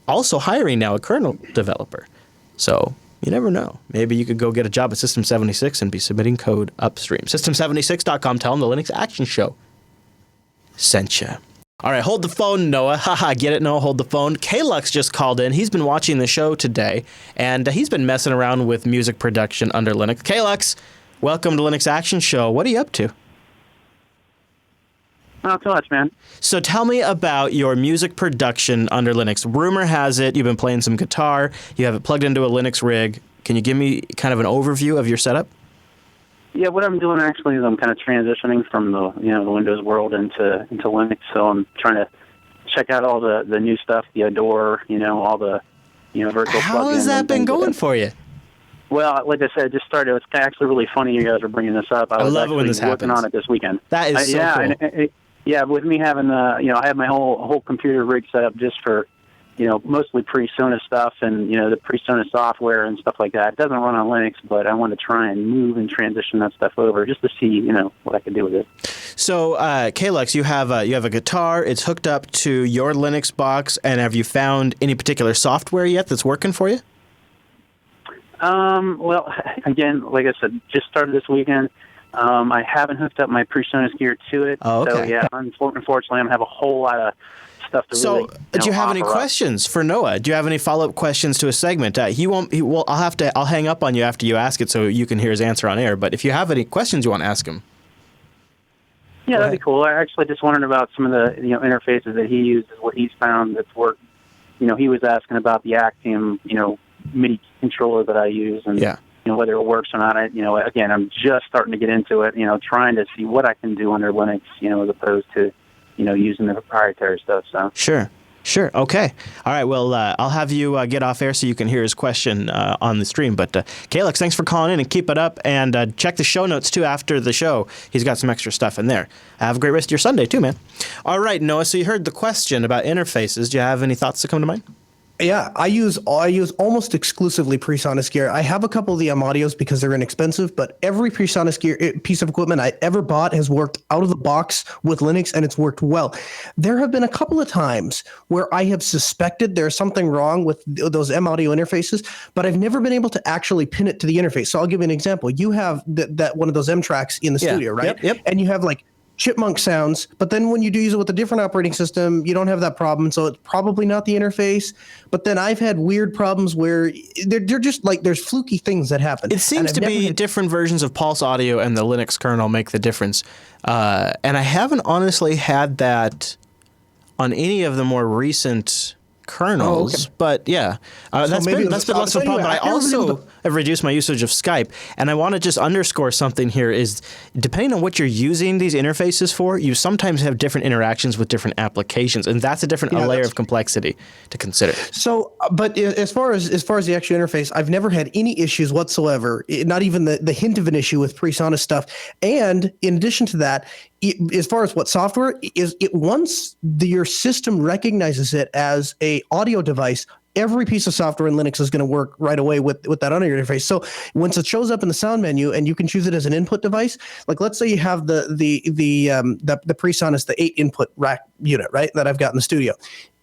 Also hiring now a kernel developer. So you never know. Maybe you could go get a job at System76 and be submitting code upstream. System76.com. Tell them the Linux Action Show sent you. All right, hold the phone, Noah. Haha, get it, Noah? Hold the phone. Kalux just called in. He's been watching the show today, and he's been messing around with music production under Linux. Kalux, welcome to Linux Action Show. What are you up to? Not too much, man. So tell me about your music production under Linux. Rumor has it you've been playing some guitar. You have it plugged into a Linux rig. Can you give me kind of an overview of your setup? Yeah, what I'm doing actually is I'm kind of transitioning from the Windows world into Linux. So I'm trying to check out all the new stuff, the Adore, all the virtual plugins. How has that been going for you? Well, like I said, I just started. It's actually really funny you guys are bringing this up. I was love it when this working happens. on it this weekend. That is so cool. Yeah, with me having I have my whole computer rig set up just for mostly pre-Sona stuff and, the pre-Sona software and stuff like that. It doesn't run on Linux, but I want to try and move and transition that stuff over just to see, what I can do with it. So, Kalux, you have a guitar. It's hooked up to your Linux box, and have you found any particular software yet that's working for you? Well, again, like I said, just started this weekend. I haven't hooked up my pre-Sona gear to it. Oh, okay. So, yeah, unfortunately, I don't have a whole lot of stuff to really, do you have any questions for Noah? Do you have any follow-up questions to a segment? I'll hang up on you after you ask it so you can hear his answer on air. But if you have any questions you want to ask him. Yeah, that'd be cool. I actually just wondered about some of the interfaces that he uses, what he's found that's worked. He was asking about the Actium, MIDI controller that I use and whether it works or not. Again, I'm just starting to get into it, trying to see what I can do under Linux, as opposed to using the proprietary stuff. So Sure. Okay. All right. Well, I'll have you get off air so you can hear his question on the stream. But Kalux, thanks for calling in and keep it up. And check the show notes, too, after the show. He's got some extra stuff in there. Have a great rest of your Sunday, too, man. All right, Noah, so you heard the question about interfaces. Do you have any thoughts that come to mind? Yeah, I use almost exclusively PreSonus gear. I have a couple of the Audios because they're inexpensive, but every PreSonus gear piece of equipment I ever bought has worked out of the box with Linux, and it's worked well. There have been a couple of times where I have suspected there's something wrong with those M-Audio interfaces, but I've never been able to actually pin it to the interface. So I'll give you an example. You have that one of those M tracks in the studio, right? Yep. And you have like chipmunk sounds, but then when you do use it with a different operating system, you don't have that problem, so it's probably not the interface. But then I've had weird problems where they're just like there's fluky things that happen. It seems to be different versions of Pulse Audio and the Linux kernel make the difference. And I haven't honestly had that on any of the more recent kernels, but yeah, that's been less of a problem. But I also have reduced my usage of Skype, and I want to just underscore something here is depending on what you're using these interfaces for, you sometimes have different interactions with different applications, and that's a different layer of complexity to consider. So, but as far as the actual interface, I've never had any issues whatsoever, not even the hint of an issue with PreSonus stuff. And in addition to that, as far as what software is, once your system recognizes it as a audio device, every piece of software in Linux is going to work right away with that audio interface. So once it shows up in the sound menu and you can choose it as an input device, like let's say you have the PreSonus, the 8 input rack unit, right, that I've got in the studio.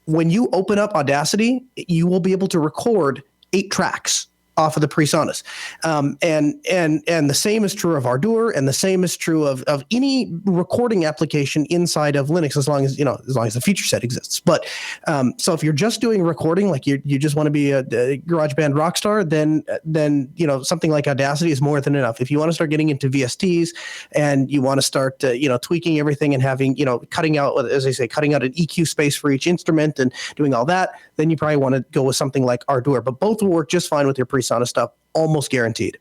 When you open up Audacity, you will be able to record 8 tracks off of the PreSonus. And the same is true of Ardour, and the same is true of any recording application inside of Linux, as long as the feature set exists. But so if you're just doing recording, like you just want to be a GarageBand rock star, then something like Audacity is more than enough. If you want to start getting into VSTs and you want to start tweaking everything and having cutting out, as I say, cutting out an EQ space for each instrument and doing all that, then you probably want to go with something like Ardour. But both will work just fine with your PreSonus stuff, almost guaranteed.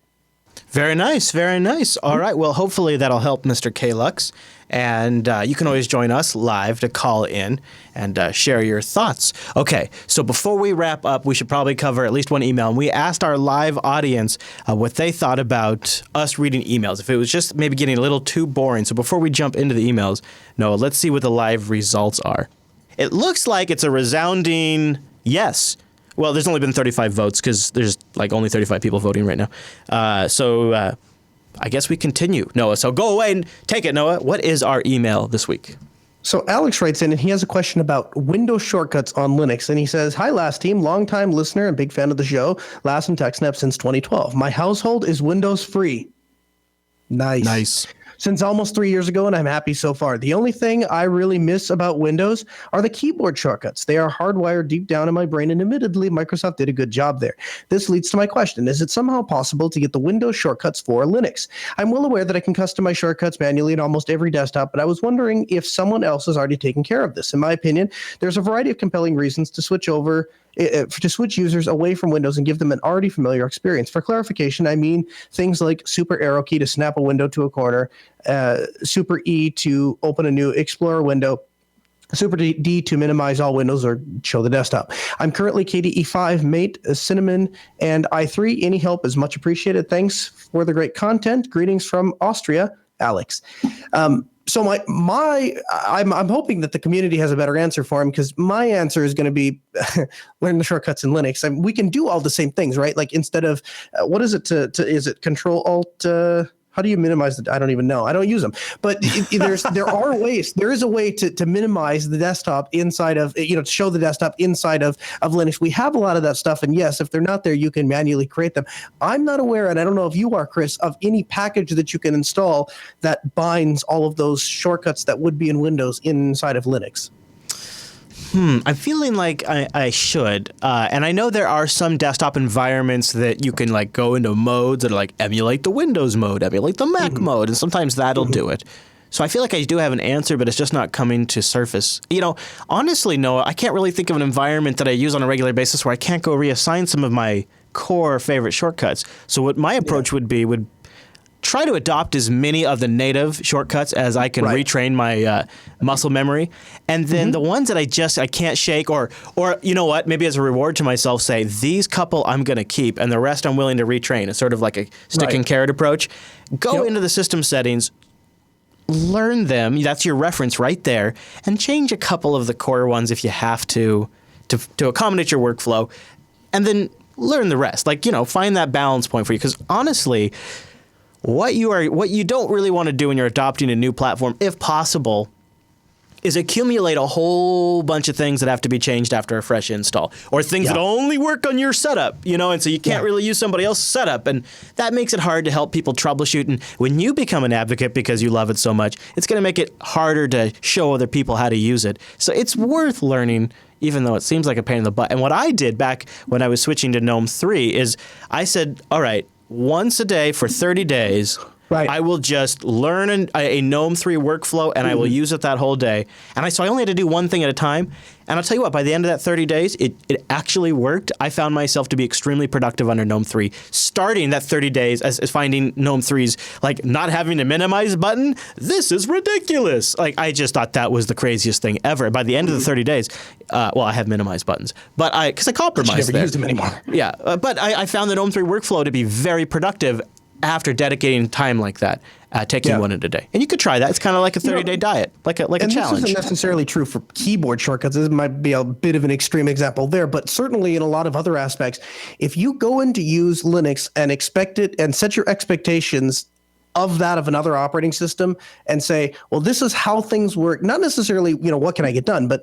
Very nice, very nice. All right, well, hopefully that'll help Mr. K-Lux. And you can always join us live to call in and share your thoughts. Okay, so before we wrap up, we should probably cover at least one email. And we asked our live audience what they thought about us reading emails, if it was just maybe getting a little too boring. So before we jump into the emails, Noah, let's see what the live results are. It looks like it's a resounding yes. Well, there's only been 35 votes because there's like only 35 people voting right now. So I guess we continue, Noah. So go away and take it, Noah. What is our email this week? So Alex writes in, and he has a question about Windows shortcuts on Linux. And he says, "Hi, Last Team, longtime listener and big fan of the show. Last and TechSnap since 2012. My household is Windows free." Nice. Since almost 3 years ago, and I'm happy so far. The only thing I really miss about Windows are the keyboard shortcuts. They are hardwired deep down in my brain, and admittedly, Microsoft did a good job there. This leads to my question. Is it somehow possible to get the Windows shortcuts for Linux? I'm well aware that I can customize shortcuts manually in almost every desktop, but I was wondering if someone else has already taken care of this. In my opinion, there's a variety of compelling reasons to switch users away from Windows and give them an already familiar experience. For clarification, I mean things like Super Arrow key to snap a window to a corner, Super E to open a new Explorer window, Super D to minimize all windows or show the desktop. I'm currently KDE 5, Mate, Cinnamon, and i3. Any help is much appreciated. Thanks for the great content. Greetings from Austria, Alex. So I'm hoping that the community has a better answer for him, because my answer is going to be learn the shortcuts in Linux. I mean, we can do all the same things, right? Like instead of what is it is it Control Alt? How do you minimize I don't even know. I don't use them. But there are ways. There is a way to minimize the desktop inside of, to show the desktop inside of Linux. We have a lot of that stuff. And yes, if they're not there, you can manually create them. I'm not aware, and I don't know if you are, Chris, of any package that you can install that binds all of those shortcuts that would be in Windows inside of Linux. I'm feeling like I should. And I know there are some desktop environments that you can like go into modes that are like emulate the Windows mode, emulate the Mac mode, and sometimes that'll do it. So I feel like I do have an answer, but it's just not coming to surface. Honestly, Noah, I can't really think of an environment that I use on a regular basis where I can't go reassign some of my core favorite shortcuts. So what my approach would try to adopt as many of the native shortcuts as I can retrain my muscle memory. And then the ones that I can't shake, or you know what, maybe as a reward to myself, say, these couple I'm going to keep and the rest I'm willing to retrain. It's sort of like a stick and carrot approach. Go into the system settings, learn them. That's your reference right there. And change a couple of the core ones if you have to accommodate your workflow. And then learn the rest. Find that balance point for you. Because honestly, what you don't really want to do when you're adopting a new platform, if possible, is accumulate a whole bunch of things that have to be changed after a fresh install, or things that only work on your setup, and so you can't really use somebody else's setup, and that makes it hard to help people troubleshoot. And when you become an advocate because you love it so much, it's going to make it harder to show other people how to use it. So it's worth learning, even though it seems like a pain in the butt. And what I did back when I was switching to GNOME 3 is I said, all right, once a day for 30 days, I will just learn a GNOME 3 workflow, and I will use it that whole day. And so I only had to do one thing at a time. And I'll tell you what, by the end of that 30 days, it actually worked. I found myself to be extremely productive under GNOME 3. Starting that 30 days as finding GNOME 3's, like, not having a minimize button, this is ridiculous. Like, I just thought that was the craziest thing ever. By the end of the 30 days, I have minimize buttons. But because I compromised you never used them anymore. Yeah, but I found the GNOME 3 workflow to be very productive after dedicating time like that, taking one in a day. And you could try that. It's kind of like a 30-day diet, like a challenge. This isn't necessarily true for keyboard shortcuts. This might be a bit of an extreme example there, but certainly in a lot of other aspects, if you go in to use Linux and expect it and set your expectations of another operating system and say, well, this is how things work. Not necessarily, what can I get done, but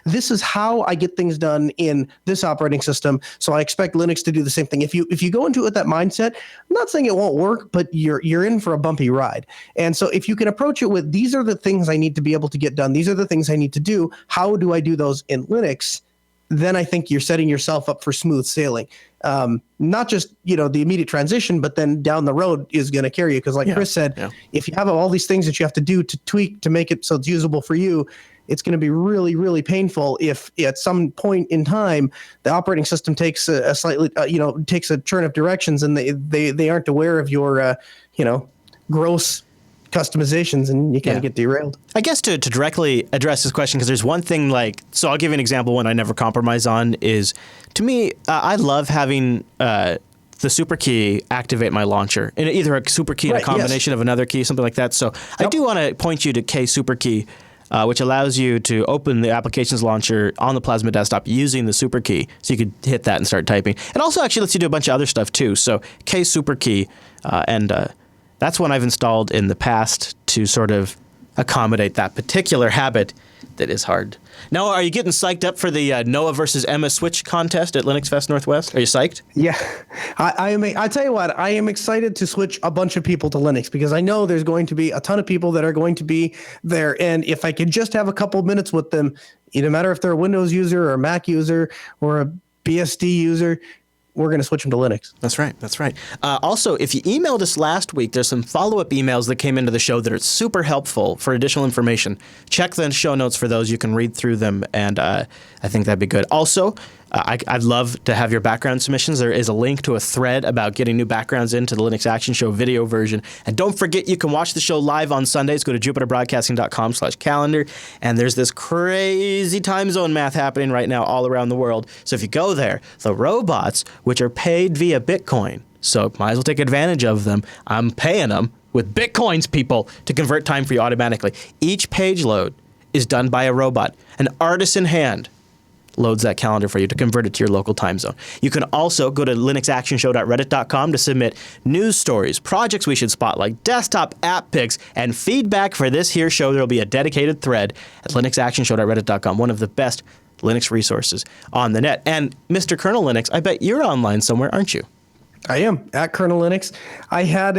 this is how I get things done in this operating system. So I expect Linux to do the same thing. If you go into it with that mindset, I'm not saying it won't work, but you're in for a bumpy ride. And so if you can approach it with, these are the things I need to be able to get done. These are the things I need to do. How do I do those in Linux? Then I think you're setting yourself up for smooth sailing. Not just, the immediate transition, but then down the road is going to carry you. Because like Chris said, if you have all these things that you have to do to tweak to make it so it's usable for you, it's going to be really, really painful if at some point in time the operating system takes a slightly, takes a turn of directions and they aren't aware of your, gross customizations, and you kind of get derailed. I guess to directly address this question, because there's one thing so I'll give you an example, one I never compromise on is, to me, I love having the super key activate my launcher, in either a super key and a combination of another key, something like that. So I do want to point you to K super key, which allows you to open the applications launcher on the Plasma desktop using the super key. So you could hit that and start typing. It also actually lets you do a bunch of other stuff too. So K super key, and that's one I've installed in the past to sort of accommodate that particular habit that is hard. Now, are you getting psyched up for the Noah versus Emma Switch contest at Linux Fest Northwest? Are you psyched? Yeah. I am. I tell you what, I am excited to switch a bunch of people to Linux because I know there's going to be a ton of people that are going to be there. And if I could just have a couple minutes with them, no matter if they're a Windows user or a Mac user or a BSD user, we're going to switch them to Linux. That's right. That's right. Also, if you emailed us last week, there's some follow-up emails that came into the show that are super helpful for additional information. Check the show notes for those. You can read through them, and I think that'd be good. Also, I'd love to have your background submissions. There is a link to a thread about getting new backgrounds into the Linux Action Show video version. And don't forget, you can watch the show live on Sundays. Go to jupiterbroadcasting.com/calendar. And there's this crazy time zone math happening right now all around the world. So if you go there, the robots, which are paid via Bitcoin, so might as well take advantage of them. I'm paying them with Bitcoins, people, to convert time for you automatically. Each page load is done by a robot, an artisan hand loads that calendar for you to convert it to your local time zone. You can also go to linuxactionshow.reddit.com to submit news stories, projects we should spotlight, desktop app picks, and feedback for this here show. There will be a dedicated thread at linuxactionshow.reddit.com, one of the best Linux resources on the net. And Mr. Kernel Linux, I bet you're online somewhere, aren't you? I am at Kernel Linux. I had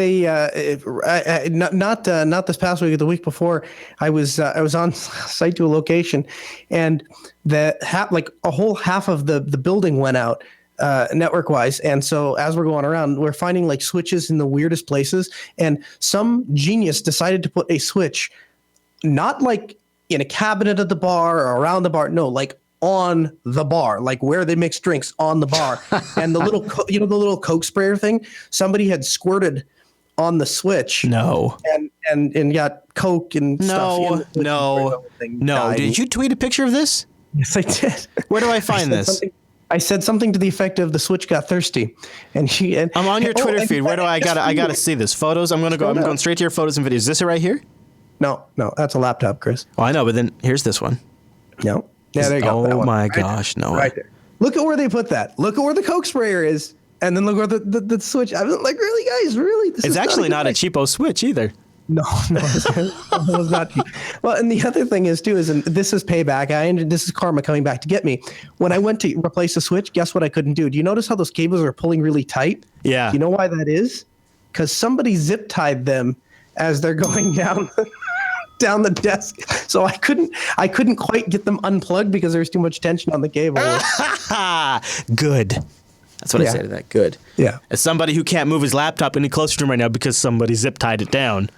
not this past week, the week before. I was on site to a location, and a whole half of the building went out network wise. And so as we're going around, we're finding like switches in the weirdest places. And some genius decided to put a switch, not like in a cabinet at the bar or around the bar. No, like on the bar, like where they mix drinks on the bar. And the little, the little Coke sprayer thing, somebody had squirted on the switch. No. And got Coke and stuff. No. Did you tweet a picture of this? Yes, I did. Where do I find this? I said something to the effect of the switch got thirsty, and I'm on your Twitter feed. Where do I gotta see this? Photos. I'm going straight to your photos and videos. Is this it right here? No, that's a laptop, Chris. Oh, I know, but then here's this one. No. Yeah, there you go. Oh my gosh, no. Right there. Look at where they put that. Look at where the Coke sprayer is, and then look where the switch. I was like, really, guys, really? It's actually not a cheapo switch either. No, it was not cheap. Well, and the other thing is too and this is payback. This is karma coming back to get me. When I went to replace the switch, guess what I couldn't do? Do you notice how those cables are pulling really tight? Yeah. Do you know why that is? Because somebody zip tied them as they're going down. Down the desk, so I couldn't quite get them unplugged because there was too much tension on the cable. Good. That's what I say to that. Good. Yeah. As somebody who can't move his laptop any closer to him right now because somebody zip tied it down,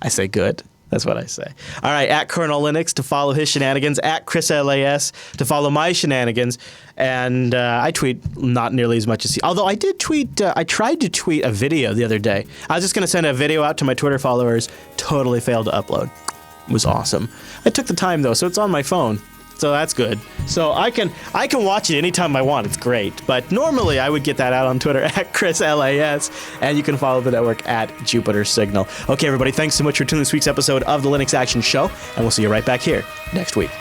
I say good. That's what I say. All right, at Kernel Linux to follow his shenanigans, at Chris LAS to follow my shenanigans, and I tweet not nearly as much as he. Although I did tweet, I tried to tweet a video the other day. I was just going to send a video out to my Twitter followers, totally failed to upload. It was awesome. I took the time though, so it's on my phone. So that's good. So I can watch it anytime I want. It's great. But normally I would get that out on Twitter at Chris LAS, and you can follow the network at Jupiter Signal. Okay, everybody, thanks so much for tuning this week's episode of the Linux Action Show, and we'll see you right back here next week.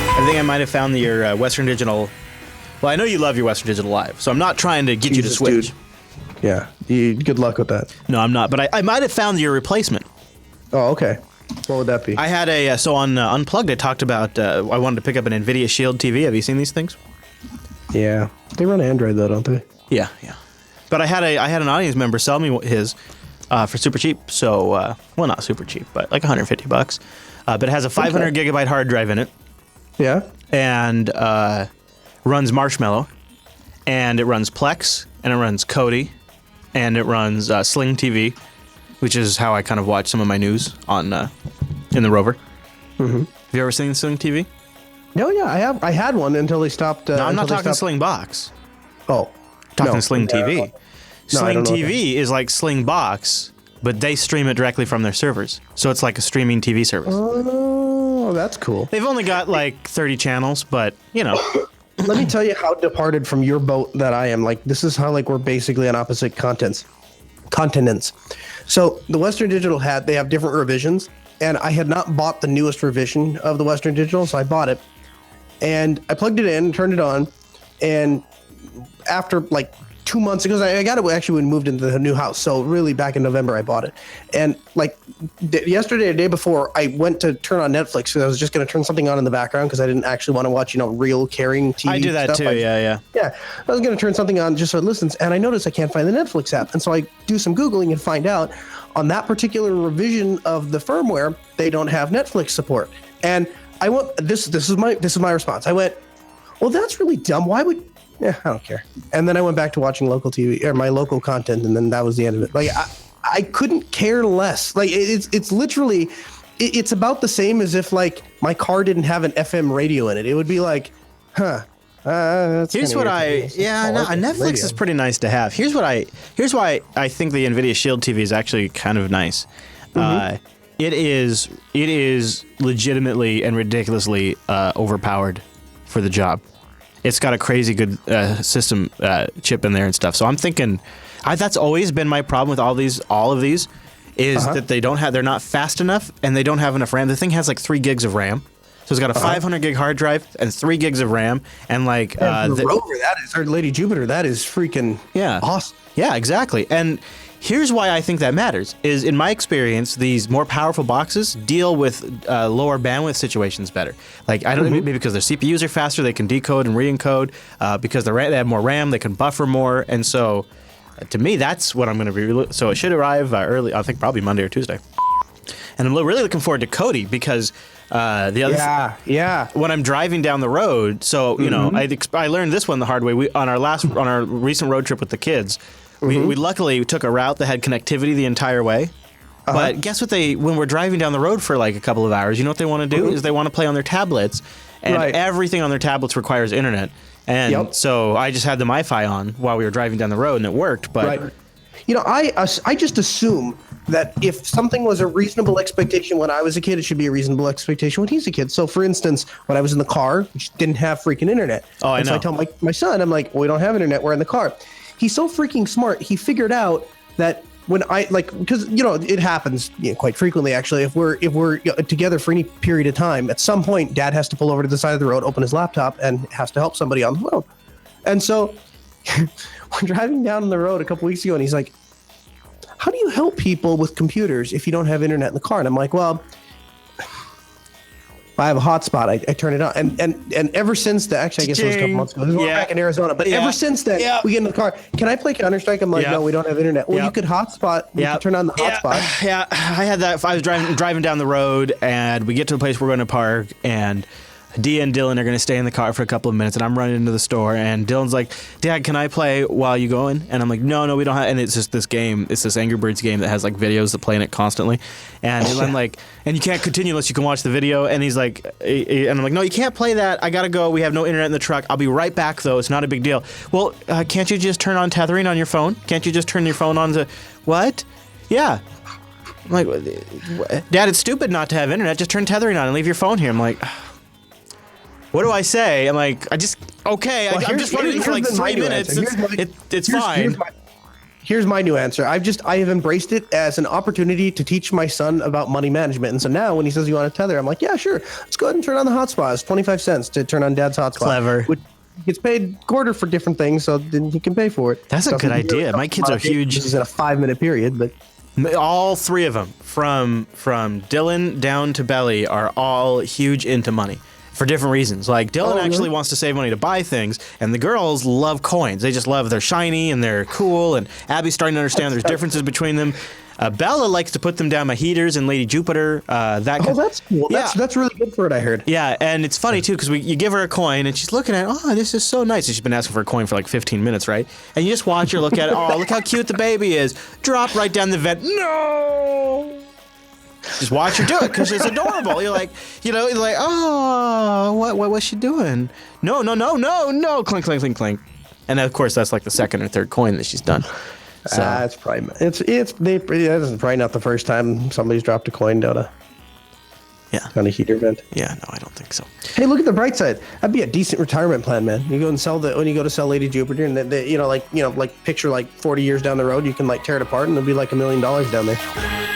I think I might have found your Western Digital Well, I know you love your Western Digital Live, so I'm not trying to get you to switch. Dude. Yeah, good luck with that. No, I'm not, but I might have found your replacement. Oh, okay. What would that be? I had so on Unplugged, I talked about I wanted to pick up an NVIDIA Shield TV. Have you seen these things? Yeah, they run Android though, don't they? Yeah. But I had an audience member sell me his for super cheap. So well, not super cheap, but like $150. But it has a 500 gigabyte hard drive in it. Yeah. And runs Marshmallow, and it runs Plex, and it runs Kodi, and it runs Sling TV, which is how I kind of watch some of my news on in the Rover. Mm-hmm. Have you ever seen Sling TV? No, yeah, I have. I had one until they stopped. No, I'm not talking Sling Box. Oh, talking Sling TV. Sling TV is like Sling Box, but they stream it directly from their servers, so it's like a streaming TV service. Oh, that's cool. They've only got like 30 channels, but you know. Let me tell you how departed from your boat that I am. Like, this is how like we're basically on opposite continents. So the Western Digital they have different revisions, and I had not bought the newest revision of the Western Digital, so I bought it, and I plugged it in, turned it on, and after like 2 months, because I got it actually when we moved into the new house. So really back in November, I bought it. And like yesterday, or the day before, I went to turn on Netflix because I was just going to turn something on in the background because I didn't actually want to watch, real caring TV. I do that stuff. too. Yeah. Yeah. I was going to turn something on just so it listens. And I noticed I can't find the Netflix app. And so I do some Googling and find out on that particular revision of the firmware, they don't have Netflix support. And I went, this is my response. I went, well, that's really dumb. Why would, I don't care. And then I went back to watching local TV or my local content, and then that was the end of it. Like I couldn't care less. Like it's literally, it's about the same as if like my car didn't have an FM radio in it. It would be like, here's what Netflix is pretty nice to have. Here's why I think the NVIDIA Shield TV is actually kind of nice. Mm-hmm. It is legitimately and ridiculously overpowered for the job. It's got a crazy good system chip in there and stuff. So I'm thinking, that's always been my problem with all of these, is that they're not fast enough and they don't have enough RAM. The thing has like 3 gigs of RAM. So it's got a 500 gig hard drive and 3 gigs of RAM, and like the Rover, that is, or Lady Jupiter, that is freaking awesome. Yeah, exactly. And here's why I think that matters, is in my experience, these more powerful boxes deal with lower bandwidth situations better. Like, I don't know, maybe because their CPUs are faster, they can decode and re-encode. Because they have more RAM, they can buffer more. And so, to me, that's what I'm going to be. So it should arrive early, I think probably Monday or Tuesday. And I'm really looking forward to Kodi because the other when I'm driving down the road, so, I learned this one the hard way. On our recent road trip with the kids, we luckily took a route that had connectivity the entire way. But guess what? When we're driving down the road for like a couple of hours, you know what they want to do is they want to play on their tablets, and everything on their tablets requires internet. And so I just had the MiFi on while we were driving down the road, and it worked. But I just assume that if something was a reasonable expectation when I was a kid, it should be a reasonable expectation when he's a kid. So, for instance, when I was in the car, which didn't have freaking internet. Oh, I know. So I tell my son, I'm like, well, we don't have internet. We're in the car. He's so freaking smart. He figured out that when because it happens quite frequently actually. If we're together for any period of time, at some point, Dad has to pull over to the side of the road, open his laptop, and has to help somebody on the road. And so we're driving down the road a couple weeks ago, and he's like, "How do you help people with computers if you don't have internet in the car?" And I'm like, "Well, I have a hotspot. I turn it on." And ever since that, actually, I guess it was a couple months ago. This is back in Arizona. But ever since then, we get in the car. Can I play Counter-Strike? I'm like, no, we don't have internet. Well, you could hotspot. You could turn on the hotspot. Yeah, I had that. I was driving down the road, and we get to a place we're going to park, and Dia and Dylan are going to stay in the car for a couple of minutes, and I'm running into the store, and Dylan's like, "Dad, can I play while you go in?" And I'm like, no, we don't have, and it's just this game, it's this Angry Birds game that has like videos that play in it constantly, and I'm like, and you can't continue unless you can watch the video, and he's like, and I'm like, no, you can't play that, I gotta go, we have no internet in the truck, I'll be right back though, it's not a big deal. Well, can't you just turn on tethering on your phone? Can't you just turn your phone on to, what? Yeah. I'm like, Dad, it's stupid not to have internet, just turn tethering on and leave your phone here. I'm like, what do I say? I'm like, I'm just running for like 3 minutes. It's fine. Here's my new answer. I have embraced it as an opportunity to teach my son about money management. And so now when he says you want to tether, I'm like, yeah, sure. Let's go ahead and turn on the hotspot. It's 25 cents to turn on Dad's hotspot. Clever. gets paid quarter for different things, so then he can pay for it. That's a good idea. My kids are huge. This is in a 5-minute period, but all three of them, from Dylan down to Belly, are all huge into money for different reasons. Like Dylan actually wants to save money to buy things, and the girls love coins. They just love they're shiny and they're cool. And Abby's starting to understand there's differences between them. Bella likes to put them down my heaters and Lady Jupiter. That's cool. Yeah. That's really good for it, I heard. Yeah, and it's funny, too, because you give her a coin, and she's looking at it, this is so nice. And she's been asking for a coin for like 15 minutes, right? And you just watch her look at it. Look how cute the baby is. Drop right down the vent. No! Just watch her do it, because it's adorable. You're like, what's she doing? No. Clink, clink, clink, clink. And, of course, that's like the second or third coin that she's done. So. It's probably that's probably not the first time somebody's dropped a coin down a on a heater vent. Yeah, no, I don't think so. Hey, look at the bright side. That'd be a decent retirement plan, man. You go and when you go to sell Lady Jupiter, and like picture like 40 years down the road, you can like tear it apart, and it'll be like $1 million down there.